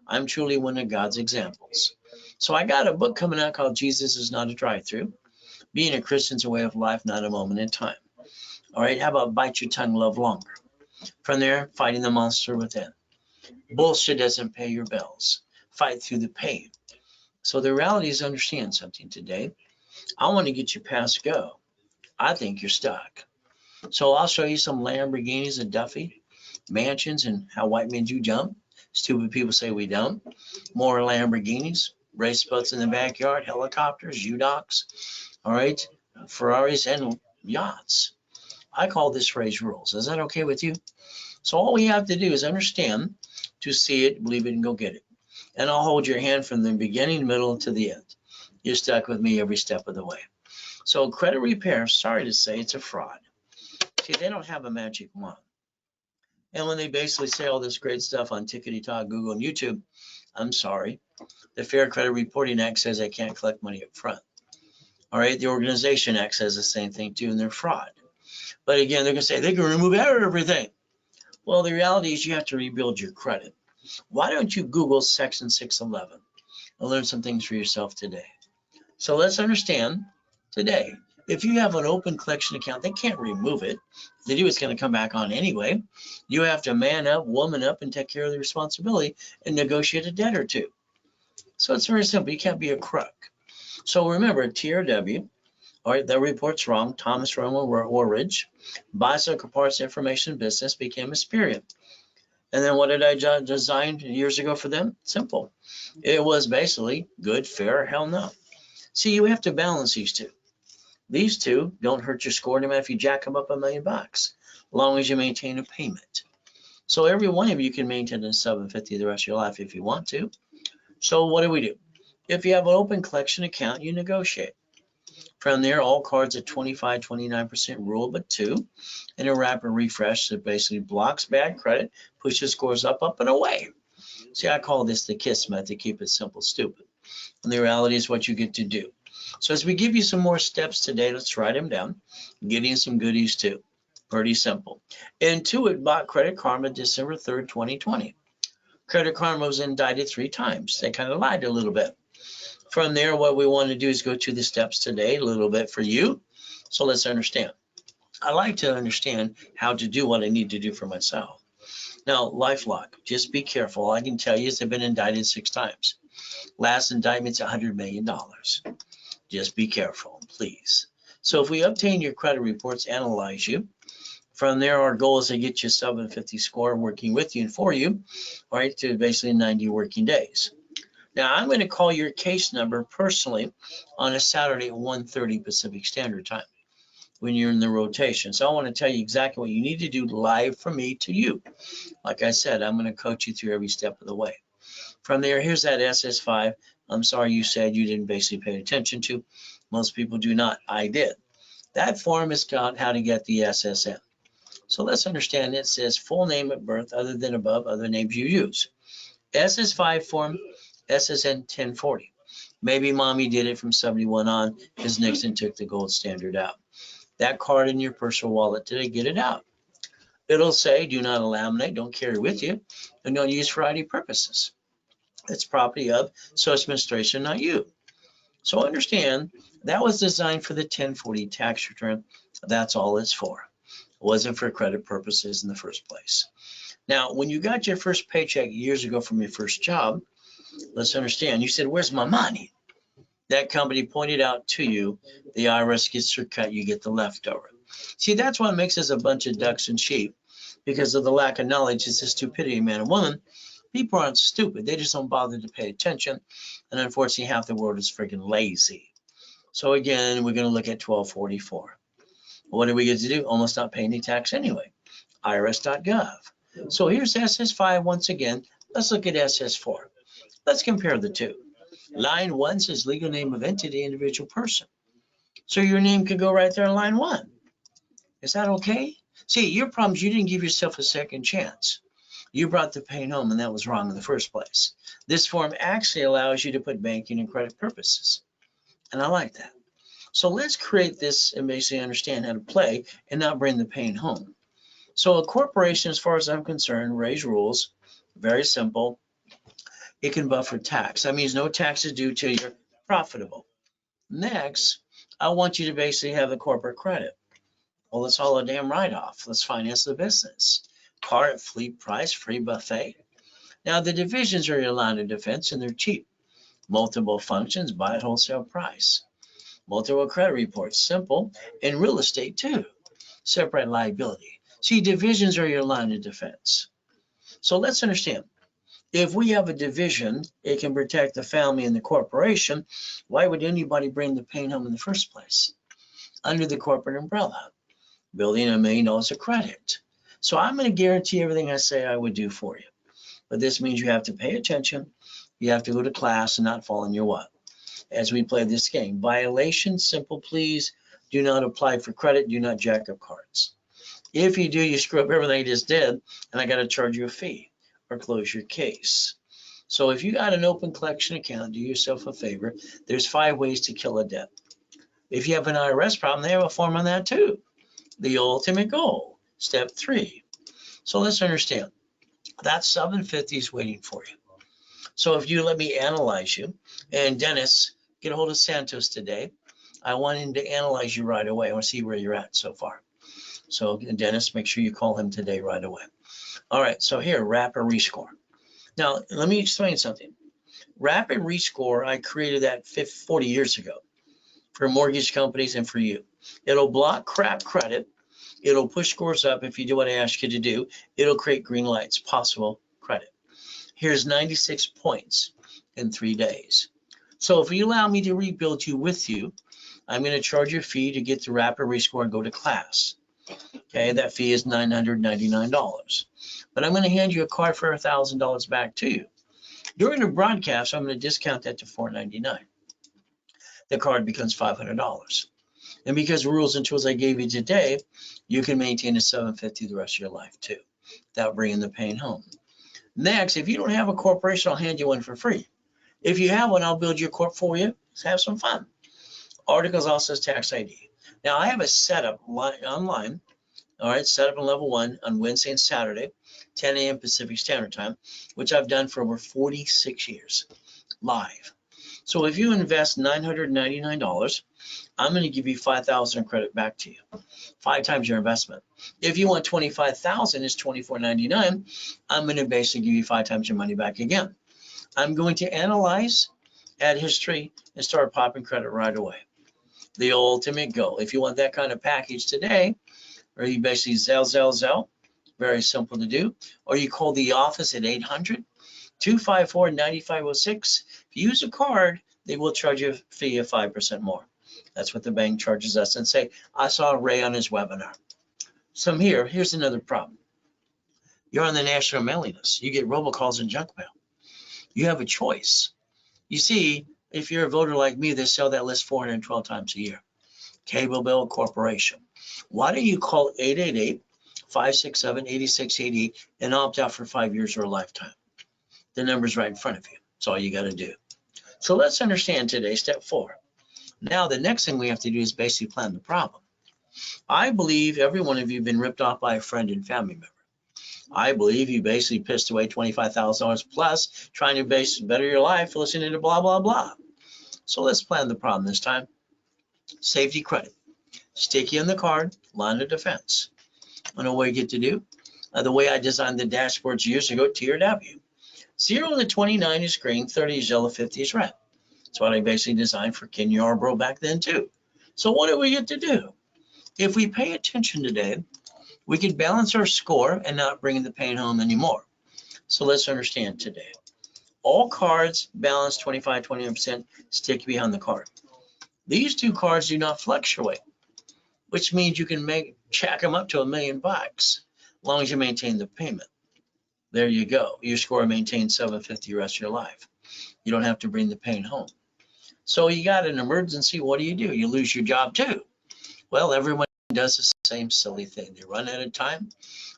I'm truly one of God's examples. So I got a book coming out called Jesus is Not a Drive-Through. Being a Christian's a way of life, not a moment in time. All right, how about bite your tongue, love longer? From there, fighting the monster within. Bullshit doesn't pay your bills. Fight through the pain. So the reality is, understand something today. I want to get you past go. I think you're stuck. So I'll show you some Lamborghinis and Duffy, mansions, and how white men do jump. Stupid people say we don't. More Lamborghinis, race boats in the backyard, helicopters, U-Docks, all right, Ferraris, and yachts. I call this phrase rules. Is that okay with you? So all we have to do is understand to see it, believe it, and go get it. And I'll hold your hand from the beginning, middle, to the end. You're stuck with me every step of the way. So credit repair, sorry to say, it's a fraud. See, they don't have a magic wand. And when they basically say all this great stuff on Tickety Talk, Google, and YouTube, I'm sorry. The Fair Credit Reporting Act says they can't collect money up front. All right, the Organization Act says the same thing too, and they're fraud. But again, they're going to say they can remove everything. Well, the reality is you have to rebuild your credit. Why don't you Google Section 611 and learn some things for yourself today? So let's understand today, if you have an open collection account, they can't remove it. If they do, it's going to come back on anyway. You have to man up, woman up, and take care of the responsibility and negotiate a debt or two. So it's very simple. You can't be a crook. So remember, TRW, all right, that report's wrong. Thomas Romo Warridge, bicycle parts information business, became Experian. And then what did I design years ago for them? Simple. It was basically good, fair, hell no. See, you have to balance these two. These two don't hurt your score no matter if you jack them up $1 million, as long as you maintain a payment. So every one of you can maintain a 750 the rest of your life if you want to. So what do? If you have an open collection account, you negotiate. From there, all cards at 25, 29% rule, but 2. And a rapid refresh that basically blocks bad credit, pushes scores up, and away. See, I call this the KISS method, keep it simple, stupid. And the reality is what you get to do. So as we give you some more steps today, let's write them down. Getting some goodies too. Pretty simple. Intuit bought Credit Karma December 3rd, 2020. Credit Karma was indicted 3 times. They kind of lied a little bit. From there, what we want to do is go to the steps today, a little bit for you. So let's understand. I like to understand how to do what I need to do for myself. Now, LifeLock, just be careful. All I can tell you is they've been indicted 6 times. Last indictment's $100 million. Just be careful, please. So if we obtain your credit reports, analyze you, from there, our goal is to get you a 750 score working with you and for you, all right, to basically 90 working days. Now, I'm going to call your case number personally on a Saturday at 1:30 Pacific Standard Time when you're in the rotation. So I want to tell you exactly what you need to do live from me to you. Like I said, I'm going to coach you through every step of the way. From there, here's that SS5. I'm sorry you said you didn't basically pay attention to. Most people do not. I did. That form is got how to get the SSN. So let's understand it says full name at birth other than above other names you use. SS5 form, SSN 1040. Maybe mommy did it from 71 on because Nixon took the gold standard out. That card in your personal wallet today, get it out. It'll say do not laminate, don't carry with you, and don't use for ID purposes. It's property of Social Administration, not you. So understand that was designed for the 1040 tax return. That's all it's for. It wasn't for credit purposes in the first place. Now, when you got your first paycheck years ago from your first job, let's understand, you said, where's my money? That company pointed out to you, the IRS gets their cut, you get the leftover. See, that's what makes us a bunch of ducks and sheep, because of the lack of knowledge. It's the stupidity of man and woman. People aren't stupid, they just don't bother to pay attention. And unfortunately, half the world is freaking lazy. So again, we're gonna look at 1244. What do we get to do? Almost not pay any tax anyway. IRS.gov. So here's SS5 once again. Let's look at SS4. Let's compare the two. Line 1 says legal name of entity, individual person. So your name could go right there in line 1. Is that okay? See, your problem is you didn't give yourself a second chance. You brought the pain home, and that was wrong in the first place. This form actually allows you to put banking and credit purposes. And I like that. So let's create this and basically understand how to play and not bring the pain home. So a corporation, as far as I'm concerned, Ray's rules, very simple. It can buffer tax. That means no taxes due till you're profitable. Next, I want you to basically have the corporate credit. Well, it's all a damn write-off. Let's finance the business. Car at fleet price, free buffet. Now the divisions are your line of defense and they're cheap. Multiple functions, buy at wholesale price. Multiple credit reports, simple, and real estate too. Separate liability. See, divisions are your line of defense. So let's understand. If we have a division, it can protect the family and the corporation. Why would anybody bring the pain home in the first place? Under the corporate umbrella, building $1 million of credit. So I'm going to guarantee everything I say I would do for you. But this means you have to pay attention. You have to go to class and not fall in your what? As we play this game. Violation, simple please. Do not apply for credit. Do not jack up cards. If you do, you screw up everything I just did, and I got to charge you a fee or close your case. So if you got an open collection account, do yourself a favor. There's 5 ways to kill a debt. If you have an IRS problem, they have a form on that too. The ultimate goal, step 3. So let's understand. That 750 is waiting for you. So if you let me analyze you, and Dennis, get a hold of Santos today. I want him to analyze you right away. I want to see where you're at so far. So Dennis, make sure you call him today right away. All right, so here, Rapid Rescore. Now, let me explain something. Rapid Rescore, I created that 40 years ago for mortgage companies and for you. It'll block crap credit. It'll push scores up if you do what I ask you to do. It'll create green lights, possible credit. Here's 96 points in 3 days. So if you allow me to rebuild you with you, I'm going to charge you a fee to get the Rapid Rescore and go to class. Okay, that fee is $999. But I'm going to hand you a card for $1,000 back to you. During the broadcast, I'm going to discount that to $499. The card becomes $500. And because the rules and tools I gave you today, you can maintain a $750 the rest of your life too, without bringing the pain home. Next, if you don't have a corporation, I'll hand you one for free. If you have one, I'll build your corp for you. Let's have some fun. Articles also says tax ID. Now, I have a setup online. All right, set up on level 1 on Wednesday and Saturday, 10 a.m. Pacific Standard Time, which I've done for over 46 years, live. So if you invest $999, I'm going to give you $5,000 credit back to you, 5 times your investment. If you want $25,000, it's $24.99. I'm going to basically give you 5 times your money back again. I'm going to analyze, add history, and start popping credit right away. The ultimate goal. If you want that kind of package today, or you basically Zelle, very simple to do, or you call the office at 800-254-9506. If you use a card, they will charge you a fee of 5% more. That's what the bank charges us, and say, I saw Ray on his webinar. Here's another problem. You're on the national mailing list. You get robocalls and junk mail. You have a choice. You see, if you're a voter like me, they sell that list 412 times a year. Cable bill corporation. Why don't you call 888-567-8688 and opt out for 5 years or a lifetime? The number's right in front of you. That's all you got to do. So let's understand today, step 4. Now, the next thing we have to do is basically plan the problem. I believe every one of you have been ripped off by a friend and family member. I believe you basically pissed away $25,000 plus trying to better your life listening to blah, blah, blah. So let's plan the problem this time. Safety credit. Sticky on the card, line of defense. I know what you get to do. The way I designed the dashboards years ago, TRW. 0 to 29 is green, 30 is yellow, 50 is red. That's what I basically designed for Ken Yarbrough back then too. So what do we get to do? If we pay attention today, we can balance our score and not bring the pain home anymore. So let's understand today. All cards balance 25, 21% stick behind the card. These two cards do not fluctuate, which means you can jack them up to $1 million as long as you maintain the payment. There you go. Your score maintains 750 the rest of your life. You don't have to bring the pain home. So you got an emergency, what do? You lose your job too. Well, everyone does the same silly thing. They run out of time,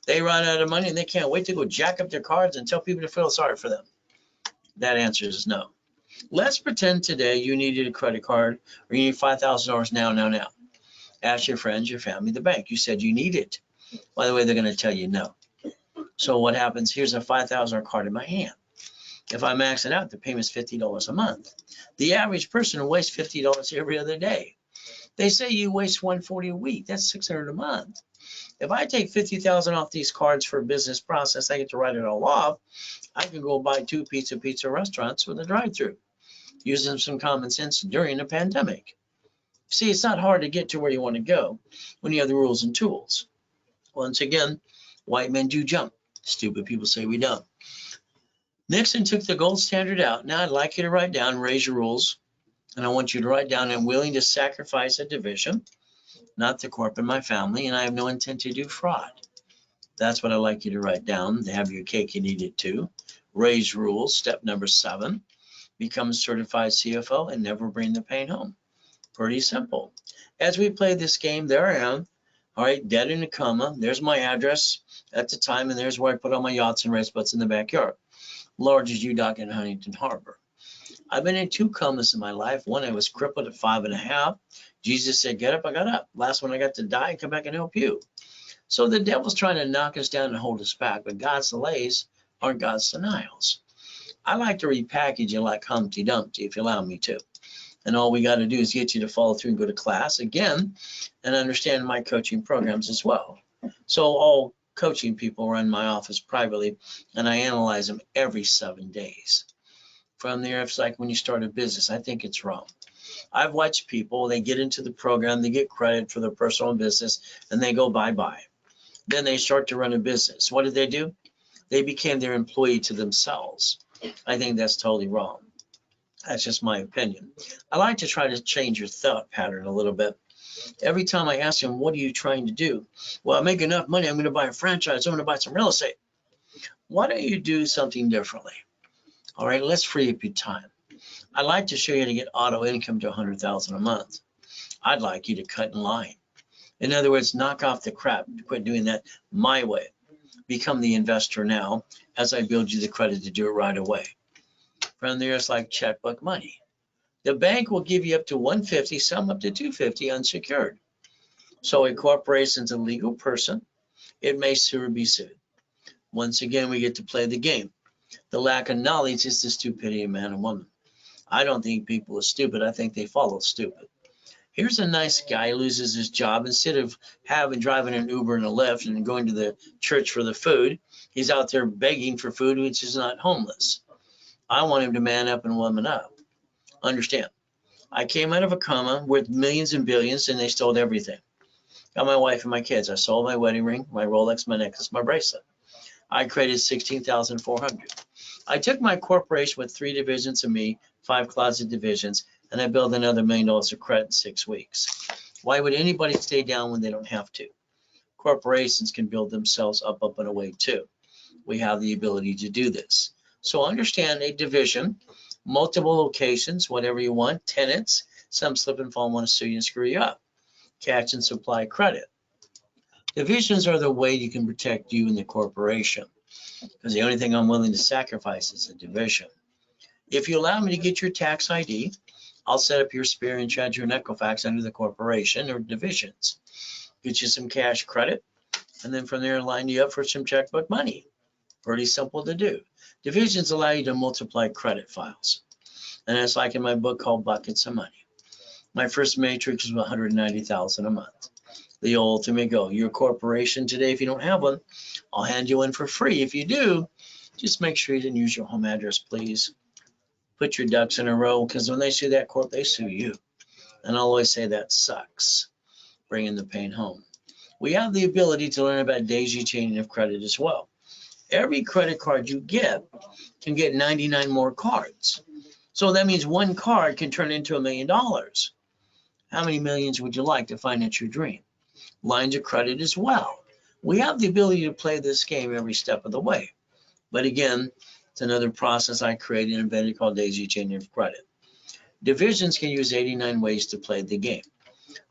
they run out of money, and they can't wait to go jack up their cards and tell people to feel sorry for them. That answer is no. Let's pretend today you needed a credit card or you need $5,000 now. Ask your friends, your family, the bank. You said you need it. By the way, they're going to tell you no. So what happens? Here's a $5,000 card in my hand. If I max it out, the payment's $50 a month. The average person wastes $50 every other day. They say you waste $140 a week. That's $600 a month. If I take $50,000 off these cards for a business process, I get to write it all off. I can go buy 2 pizza restaurants with a drive-through, using some common sense during a pandemic. See, it's not hard to get to where you want to go when you have the rules and tools. Once again, white men do jump. Stupid people say we don't. Nixon took the gold standard out. Now I'd like you to write down, raise your rules, and I want you to write down, I'm willing to sacrifice a division, not the corp and my family, and I have no intent to do fraud. That's what I'd like you to write down. To have your cake and eat it too. Raise rules. Step number 7, become a certified CFO and never bring the pain home. Pretty simple. As we play this game, there I am. All right, dead in a coma. There's my address at the time, and there's where I put all my yachts and race boats in the backyard. Large as UDock in Huntington Harbor. I've been in 2 comas in my life. One, I was crippled at 5.5. Jesus said, get up, I got up. Last one, I got to die and come back and help you. So the devil's trying to knock us down and hold us back, but God's delays aren't God's denials. I like to repackage it like Humpty Dumpty, if you allow me to. And all we got to do is get you to follow through and go to class again and understand my coaching programs as well. So all coaching people run my office privately, and I analyze them every 7 days. From there, it's like when you start a business, I think it's wrong. I've watched people, they get into the program, they get credit for their personal business, and they go bye-bye. Then they start to run a business. What did they do? They became their employee to themselves. I think that's totally wrong. That's just my opinion. I like to try to change your thought pattern a little bit. Every time I ask them, what are you trying to do? Well, I make enough money, I'm going to buy a franchise, I'm going to buy some real estate. Why don't you do something differently? All right, let's free up your time. I'd like to show you how to get auto income to $100,000 a month. I'd like you to cut in line. In other words, knock off the crap, quit doing that my way. Become the investor now as I build you the credit to do it right away. From there, it's like checkbook money. The bank will give you up to $150, some up to $250 unsecured. So a corporation's a legal person. It may sue or be sued. Once again, we get to play the game. The lack of knowledge is the stupidity of man and woman. I don't think people are stupid. I think they follow stupid. Here's a nice guy who loses his job. Instead of driving an Uber and a Lyft and going to the church for the food, he's out there begging for food, which is not homeless. I want him to man up and woman up. Understand, I came out of a coma with millions and billions, and they stole everything. Got my wife and my kids. I sold my wedding ring, my Rolex, my necklace, my bracelet. I created 16,400. I took my corporation with 3 divisions of me, 5 closet divisions, and I built another $1 million of credit in 6 weeks. Why would anybody stay down when they don't have to? Corporations can build themselves up and away too. We have the ability to do this. So understand a division, multiple locations, whatever you want, tenants, some slip and fall, want to sue you and screw you up. Catch and supply credit. Divisions are the way you can protect you and the corporation, because the only thing I'm willing to sacrifice is a division. If you allow me to get your tax ID, I'll set up your Experian, Treasury, and Equifax under the corporation or divisions. Get you some cash credit, and then from there line you up for some checkbook money. Pretty simple to do. Divisions allow you to multiply credit files. And it's like in my book called Buckets of Money. My first matrix was $190,000 a month. The ultimate goal. Your corporation today, if you don't have one, I'll hand you one for free. If you do, just make sure you didn't use your home address, please. Put your ducks in a row, because when they sue that corp, they sue you. And I'll always say that sucks, bringing the pain home. We have the ability to learn about daisy chaining of credit as well. Every credit card you get can get 99 more cards. So that means one card can turn into $1 million. How many millions would you like to finance your dream? Lines of credit as well. We have the ability to play this game every step of the way. But again, it's another process I created and invented called daisy chaining of credit. Divisions can use 89 ways to play the game.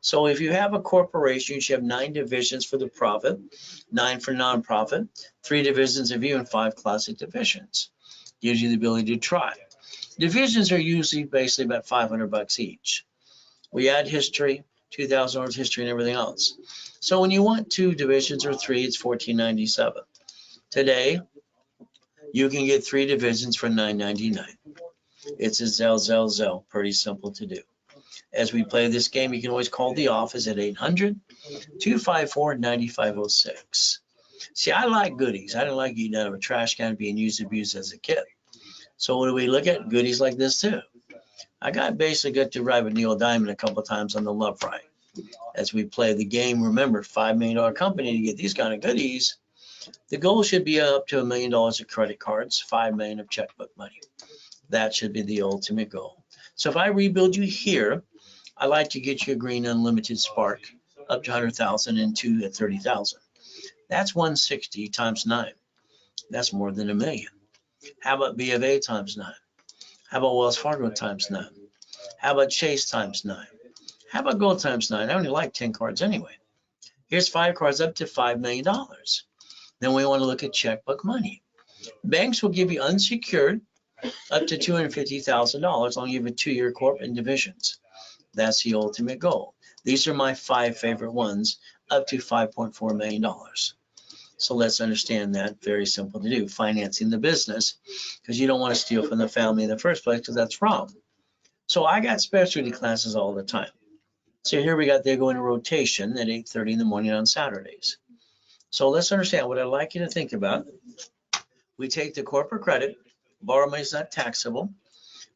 So if you have a corporation, you should have 9 divisions for the profit, 9 for nonprofit, 3 divisions of you, and 5 classic divisions. Gives you the ability to try. Divisions are usually basically about $500 each. We add history, 2,000 hours history, and everything else. So when you want 2 divisions or 3, it's $14.97. Today, you can get 3 divisions for $9.99. It's a Zelle. Pretty simple to do. As we play this game, you can always call the office at 800-254-9506. See, I like goodies. I don't like eating out of a trash can, being used, abused as a kid. So what do we look at? Goodies like this too. I basically got to ride with Neil Diamond a couple of times on the Love Ride. As we play the game, remember, $5 million company to get these kind of goodies. The goal should be up to $1 million of credit cards, $5 million of checkbook money. That should be the ultimate goal. So if I rebuild you here, I like to get you a green unlimited spark up to 100,000 and 2 at 30,000. That's 160 times 9. That's more than $1 million. How about B of A times 9? How about Wells Fargo times 9? How about Chase times 9? How about Gold times 9? I only like 10 cards anyway. Here's 5 cards up to $5 million. Then we want to look at checkbook money. Banks will give you unsecured up to $250,000 long you have a 2-year corp and divisions. That's the ultimate goal. These are my 5 favorite ones, up to $5.4 million. So let's understand that. Very simple to do. Financing the business, because you don't want to steal from the family in the first place, because that's wrong. So I got specialty classes all the time. So here we got, they go into rotation at 8:30 in the morning on Saturdays. So let's understand what I'd like you to think about. We take the corporate credit, borrow money is not taxable.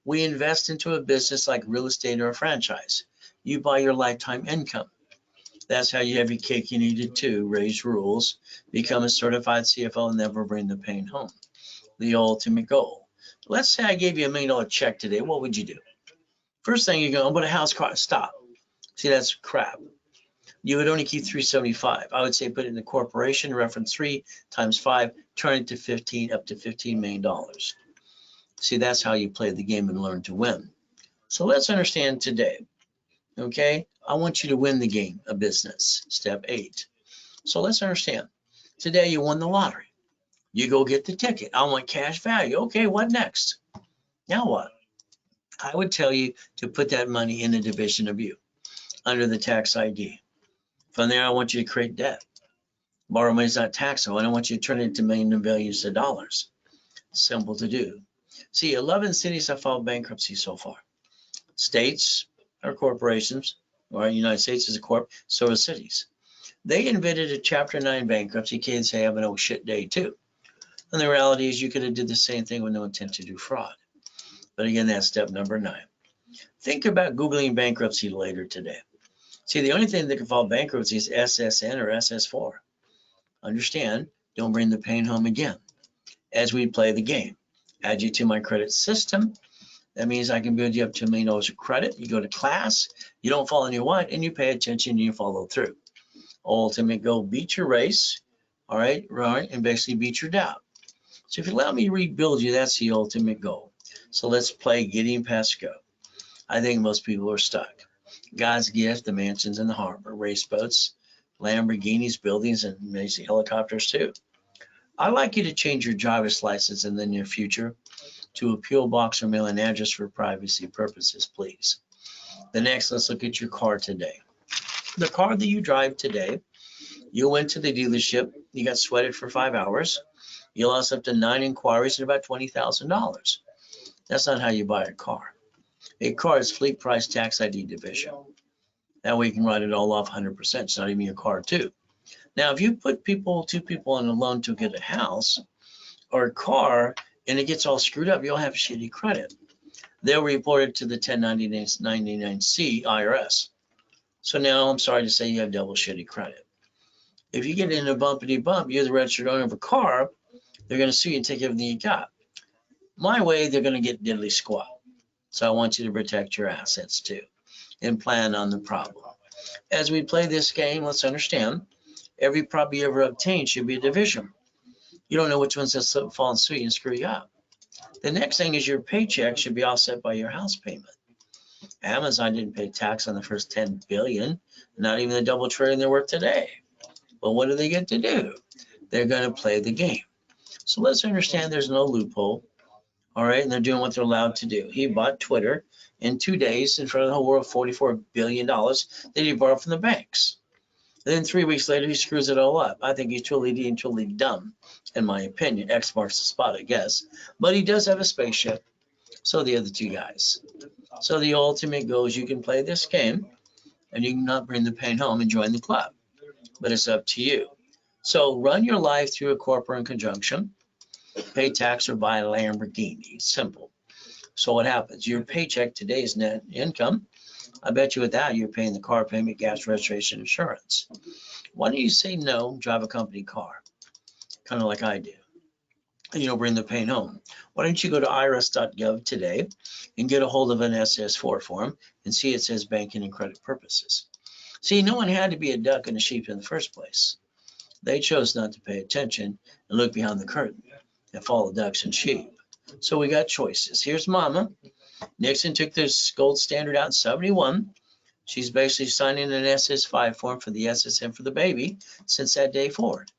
We invest into a business like real estate or a franchise. You buy your lifetime income. That's how you have your cake you needed to, raise rules, become a certified CFO, and never bring the pain home. The ultimate goal. Let's say I gave you $1 million check today. What would you do? First thing you go, but a house car, stop. See, that's crap. You would only keep 375. I would say put it in the corporation, reference 3 times 5, turn it to 15, up to $15 million. See, that's how you play the game and learn to win. So let's understand today, okay? I want you to win the game of business, step 8. So let's understand. Today you won the lottery. You go get the ticket. I want cash value. Okay, what next? Now what? I would tell you to put that money in a division of you under the tax ID. From there, I want you to create debt. Borrow money is not taxable, and I want you to turn it into millions and billions of dollars. Simple to do. See, 11 cities have filed bankruptcy so far. States are corporations, or United States is a corp, so are cities. They invented a Chapter 9 bankruptcy. Kids have an oh shit day too. And the reality is you could have did the same thing with no intent to do fraud. But again, that's step number 9. Think about Googling bankruptcy later today. See, the only thing that can file bankruptcy is SSN or SS4. Understand, don't bring the pain home again. As we play the game, add you to my credit system. That means I can build you up to $1 million of credit. You go to class, you don't fall in your what, and you pay attention and you follow through. Ultimate goal, beat your race, all right, and basically beat your doubt. So if you allow me to rebuild you, that's the ultimate goal. So let's play getting past go. I think most people are stuck. God's gift, the mansions in the harbor, race boats, Lamborghinis, buildings, and maybe helicopters too. I'd like you to change your driver's license in the near future to a P.O. box or mailing address for privacy purposes, please. The next, let's look at your car today. The car that you drive today, you went to the dealership, you got sweated for 5 hours, you lost up to 9 inquiries at about $20,000. That's not how you buy a car. A car is fleet price tax ID division. That way you can write it all off 100%. It's not even your car too. Now, if you put two people on a loan to get a house or a car and it gets all screwed up, you'll have shitty credit. They'll report it to the 1099-C IRS. So now I'm sorry to say you have double shitty credit. If you get in a bumpity bump, you're the registered owner of a car, they're going to sue you and take everything you got. My way, they're going to get diddly squat. So I want you to protect your assets too and plan on the problem. As we play this game, let's understand every problem you ever obtained should be a division. You don't know which ones that fall in suit and screw you up. The next thing is your paycheck should be offset by your house payment. Amazon didn't pay tax on the first 10 billion, not even the double trillion they're worth today. Well, what do they get to do? They're going to play the game. So let's understand there's no loophole. All right, and they're doing what they're allowed to do. He bought Twitter in 2 days in front of the whole world, $44 billion that he borrowed from the banks. Then 3 weeks later, he screws it all up. I think he's truly dumb, in my opinion. X marks the spot, I guess. But he does have a spaceship. So the other 2 guys. So the ultimate goal is you can play this game and you can not bring the pain home and join the club. But it's up to you. So run your life through a corporate in conjunction. Pay tax or buy a Lamborghini. Simple. So what happens? Your paycheck today is net income. I bet you without you're paying the car payment, gas, registration, insurance. Why don't you say no, drive a company car? Kind of like I do. And you don't bring the pain home. Why don't you go to irs.gov today and get a hold of an SS4 form and see it says banking and credit purposes. See, no one had to be a duck and a sheep in the first place. They chose not to pay attention and look behind the curtain and follow ducks and sheep. So we got choices. Here's Mama. Nixon took this gold standard out in 71. She's basically signing an SS5 form for the SSN for the baby since that day forward.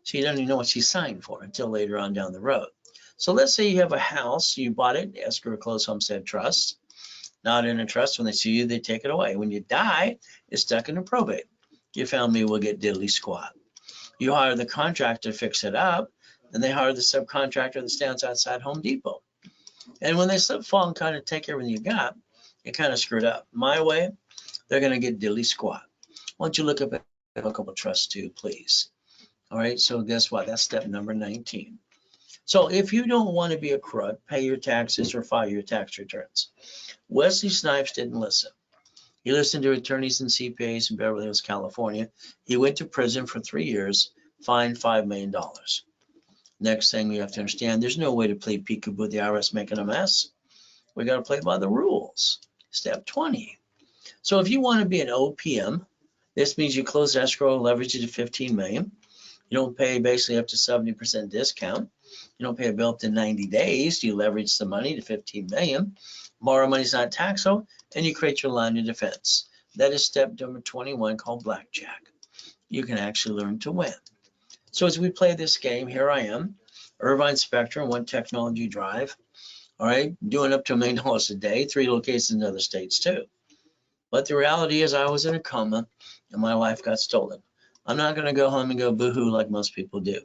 She doesn't even know what she signed for until later on down the road. So let's say you have a house, you bought it, escrow, closed homestead trust. Not in a trust. When they sue you, they take it away. When you die, it's stuck in a probate. Your family will get diddly squat. You hire the contractor to fix it up, then they hire the subcontractor that stands outside Home Depot. And when they slip, fall, and kind of take everything you got, it kind of screwed up. My way, they're going to get diddly squat. Why don't you look up a couple trusts too, please? All right, so guess what? That's step number 19. So if you don't want to be a crud, pay your taxes or file your tax returns. Wesley Snipes didn't listen. He listened to attorneys and CPAs in Beverly Hills, California. He went to prison for 3 years, fined $5 million. Next thing we have to understand, there's no way to play peekaboo with the IRS making a mess. We got to play by the rules. Step 20. So if you want to be an OPM, this means you close escrow, leverage it to 15 million. You don't pay basically up to 70% discount. You don't pay a bill up to 90 days. You leverage the money to 15 million. Borrow money is not taxable, and you create your line of defense. That is step number 21 called blackjack. You can actually learn to win. So as we play this game, here I am, Irvine Spectrum, One Technology Drive, all right, doing up to $1 million a day, 3 locations in other states too. But the reality is I was in a coma and my life got stolen. I'm not going to go home and go boohoo like most people do.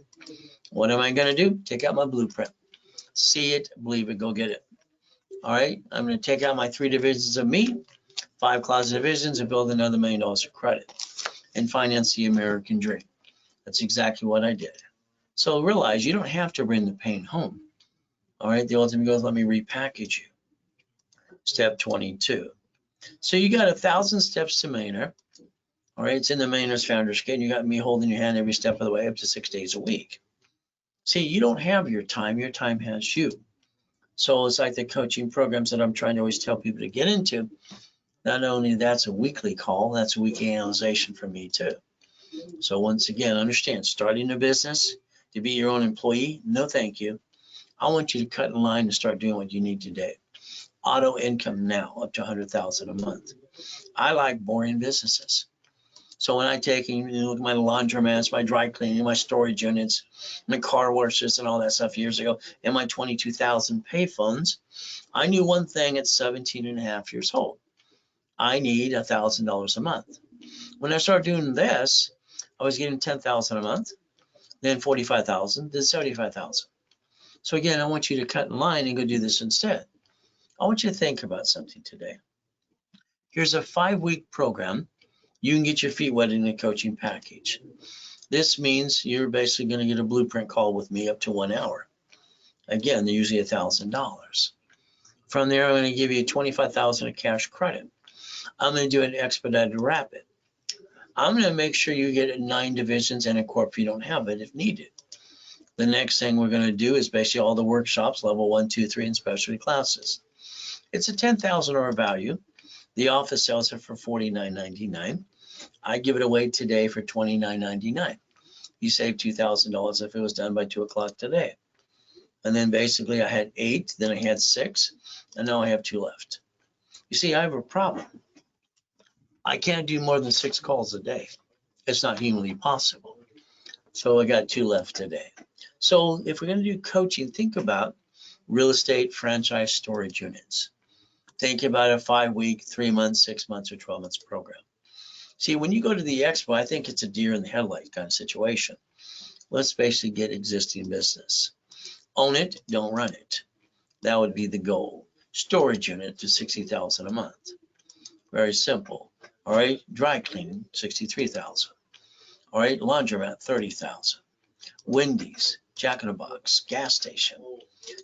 What am I going to do? Take out my blueprint. See it, believe it, go get it. All right, I'm going to take out my 3 divisions of me, 5 closet divisions, and build another $1 million of credit and finance the American dream. That's exactly what I did. So realize you don't have to bring the pain home. All right, the ultimate goal is let me repackage you. Step 22. So you got 1,000 steps to millionaire. All right, it's in the Millionaire's Founders Kit. You got me holding your hand every step of the way up to 6 days a week. See, you don't have your time has you. So it's like the coaching programs that I'm trying to always tell people to get into. Not only that's a weekly call, that's a weekly analyzation for me too. So once again, understand, starting a business to be your own employee, no thank you. I want you to cut in line and start doing what you need today. Auto income now, up to 100,000 a month. I like boring businesses. So when I take and look at my laundromats, my dry cleaning, my storage units, my car washes and all that stuff years ago, and my 22,000 pay phones, I knew one thing at 17 and a half years old. I need $1,000 a month. When I started doing this, I was getting 10,000 a month, then 45,000, then 75,000. So again, I want you to cut in line and go do this instead. I want you to think about something today. Here's a 5-week program. You can get your feet wet in a coaching package. This means you're basically going to get a blueprint call with me up to 1 hour. Again, they're usually $1,000. From there, I'm going to give you 25,000 of cash credit. I'm going to do an expedited rapid. I'm going to make sure you get 9 divisions and a corp if you don't have it if needed. The next thing we're going to do is basically all the workshops, level 1, 2, 3, and specialty classes. It's a $10,000 value. The office sells it for $49.99. I give it away today for $29.99. You save $2,000 if it was done by 2 o'clock today. And then basically I had 8, then I had 6, and now I have 2 left. You see, I have a problem. I can't do more than 6 calls a day. It's not humanly possible. So I got 2 left today. So if we're going to do coaching, think about real estate franchise storage units. Think about a 5-week, 3 months, 6 months, or 12 months program. See, when you go to the expo, I think it's a deer in the headlight kind of situation. Let's basically get existing business. Own it, don't run it. That would be the goal. Storage unit to 60,000 a month. Very simple. All right, dry cleaning, 63,000. All right, laundromat, 30,000. Wendy's, Jack in the Box, gas station.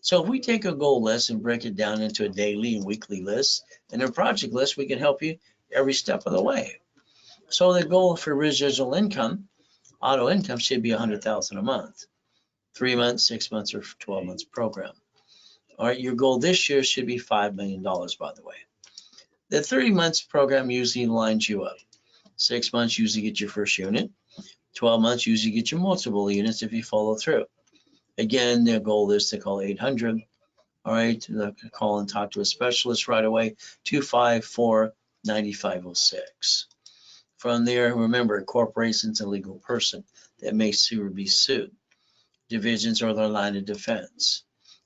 So if we take a goal list and break it down into a daily and weekly list and a project list, we can help you every step of the way. So the goal for residual income, auto income, should be 100,000 a month. 3 months, 6 months, or 12 months program. All right, your goal this year should be $5 million, by the way. The 30 months program usually lines you up. 6 months usually get your first unit. 12 months usually get you multiple units if you follow through. Again, their goal is to call 800. All right, call and talk to a specialist right away, 254-9506. From there, remember, corporation's a legal person that may sue or be sued. Divisions are their line of defense.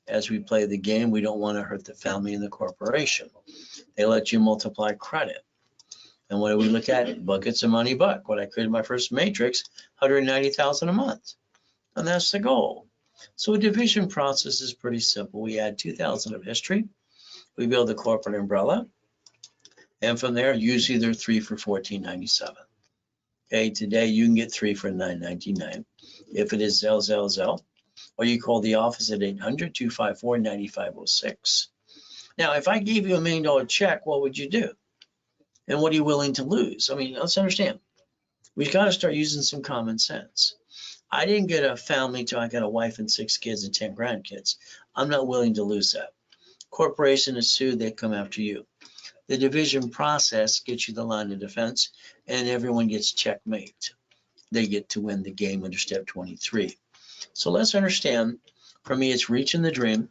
As we play the game, we don't want to hurt the family and the corporation. They let you multiply credit. And what do we look at? Buckets of money buck. When I created my first matrix, 190,000 a month. And that's the goal. So a division process is pretty simple. We add 2,000 of history. We build the corporate umbrella. And from there, usually they're 3 for $14.97. Okay, today you can get 3 for $9.99. If it is Zell, or you call the office at 800-254-9506. Now, if I gave you $1 million check, what would you do? And what are you willing to lose? I mean, let's understand. We've got to start using some common sense. I didn't get a family till I got a wife and 6 kids and 10 grandkids. I'm not willing to lose that. Corporation is sued, they come after you. The division process gets you the line of defense, and everyone gets checkmate. They get to win the game under step 23. So let's understand, for me, it's reaching the dream,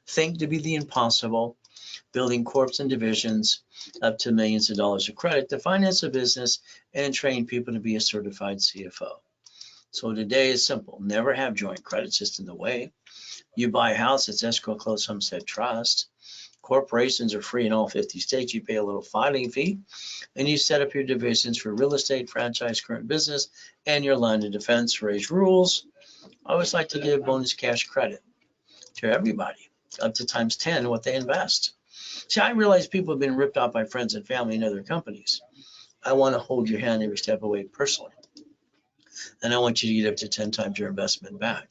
think to be the impossible, building corps and divisions up to millions of dollars of credit to finance a business and train people to be a certified CFO. So today is simple. Never have joint credits just in the way. You buy a house, it's escrow, closed, homestead, trust. Corporations are free in all 50 states. You pay a little filing fee, and you set up your divisions for real estate, franchise, current business, and your line of defense, raise rules. I always like to give bonus cash credit to everybody, up to times 10 what they invest. See, I realize people have been ripped off by friends and family and other companies. I want to hold your hand every step of the way personally. And I want you to get up to 10 times your investment back.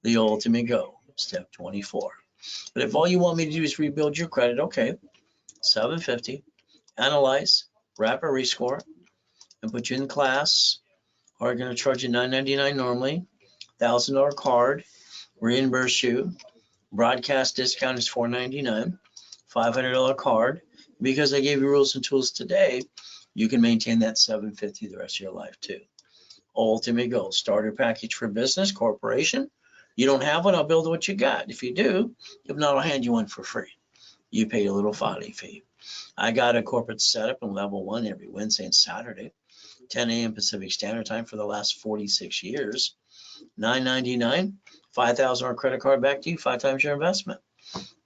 The ultimate goal, step 24. But if all you want me to do is rebuild your credit, okay, 750, analyze, rapid rescore, and put you in class. Are going to charge you $9.99 normally, $1,000 card, reimburse you. Broadcast discount is $4.99, $500 card. Because I gave you rules and tools today, you can maintain that $750 the rest of your life too. Ultimate goal, starter package for business, corporation. You don't have one, I'll build what you got. If you do, if not, I'll hand you one for free. You pay a little filing fee. I got a corporate setup in level 1 every Wednesday and Saturday, 10 a.m. Pacific Standard Time for the last 46 years. $9.99, $5,000 credit card back to you, 5 times your investment.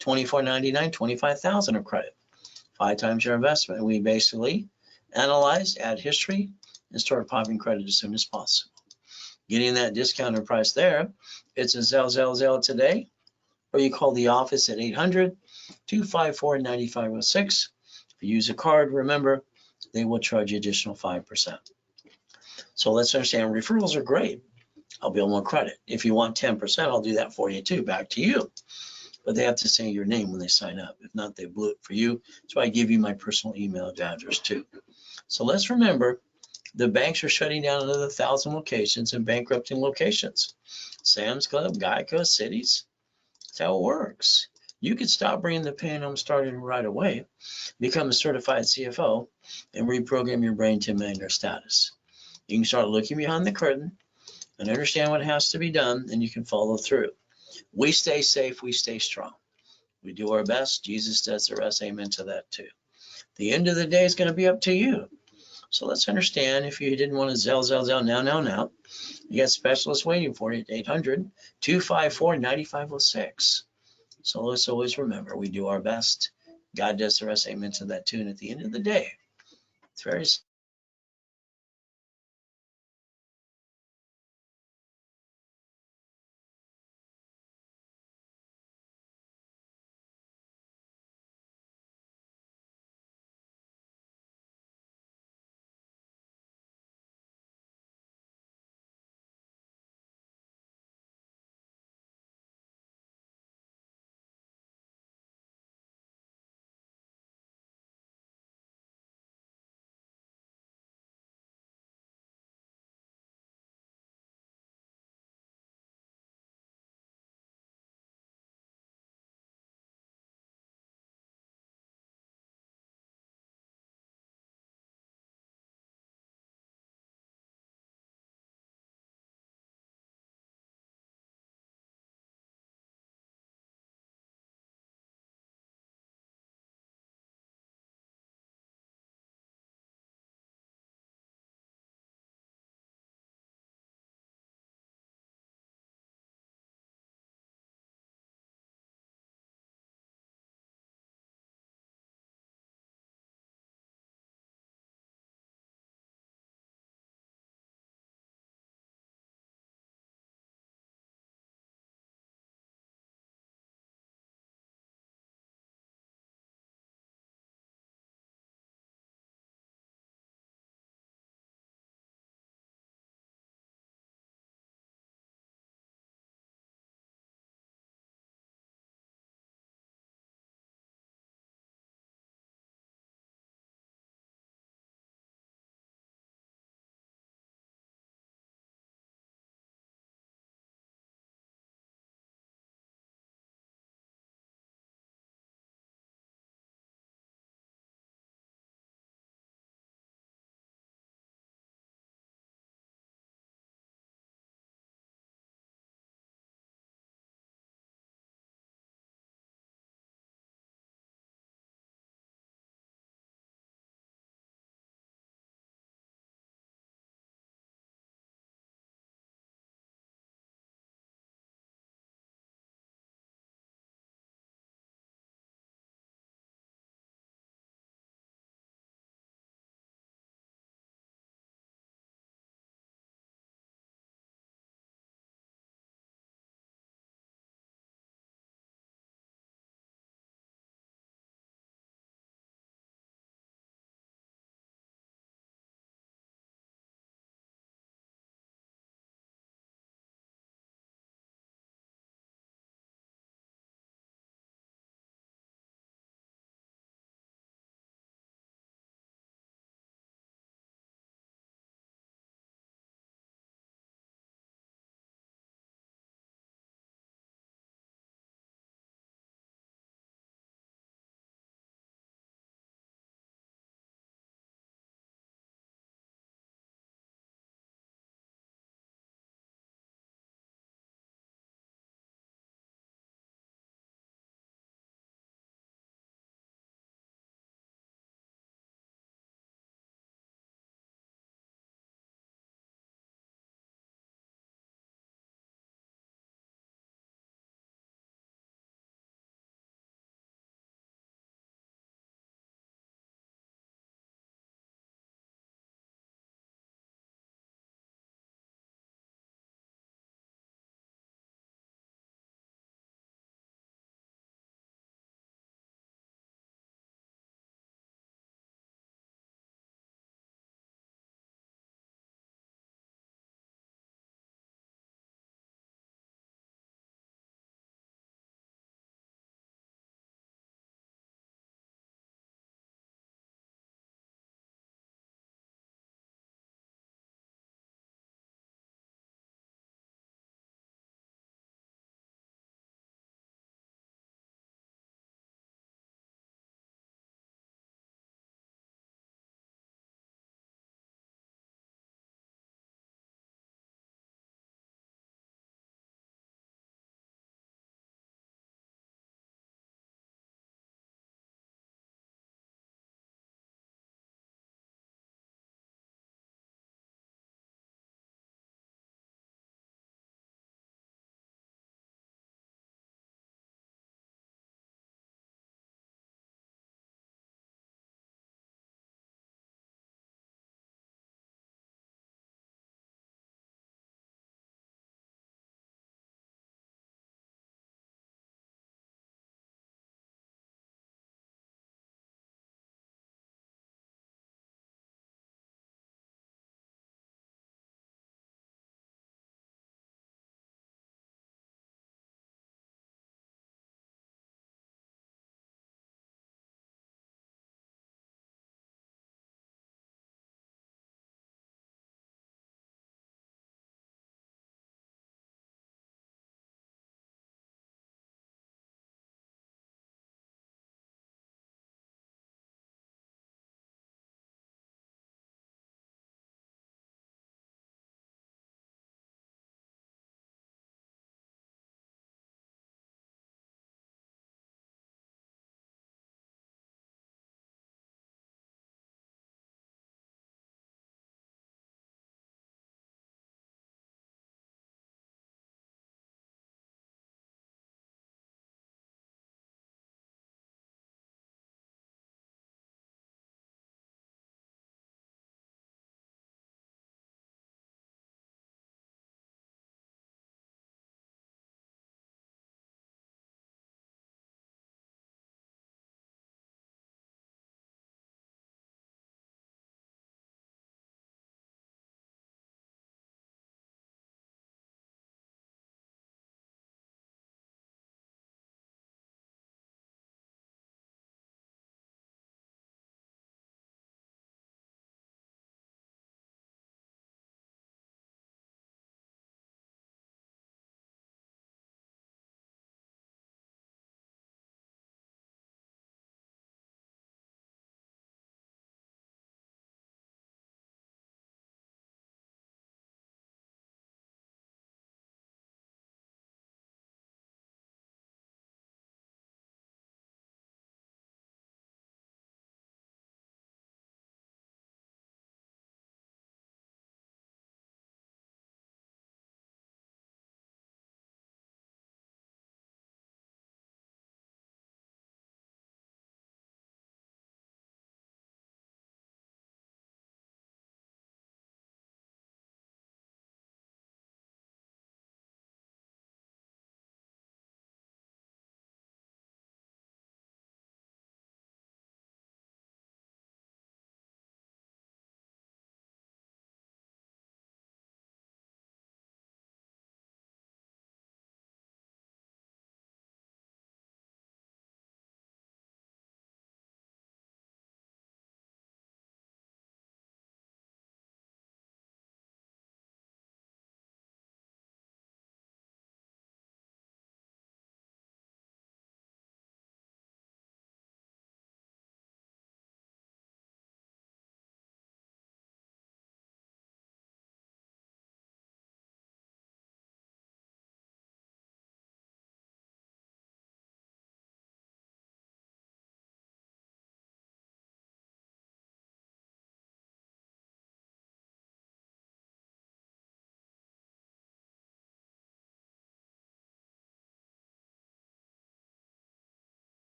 $24.99, $25,000 of credit, 5 times your investment. We basically analyze, add history, and start popping credit as soon as possible. Getting that discounted price there, it's a Zelle today, or you call the office at 800-254-9506. If you use a card, remember, they will charge you additional 5%. So let's understand, referrals are great. I'll build more credit. If you want 10%, I'll do that for you too, back to you. But they have to say your name when they sign up. If not, they blew it for you. So I give you my personal email address too. So let's remember, the banks are shutting down another 1,000 locations and bankrupting locations. Sam's Club, Geico, Cities. That's how it works. You could stop bringing the pain home starting right away, become a certified CFO, and reprogram your brain to millionaire status. You can start looking behind the curtain and understand what has to be done, and you can follow through. We stay safe, we stay strong. We do our best. Jesus does the rest. Amen to that too. The end of the day is going to be up to you. So let's understand, if you didn't want to Zelle now, you got specialists waiting for you at 800-254-9506. So let's always remember, we do our best. God does the rest. Amen to that too. And at the end of the day, it's very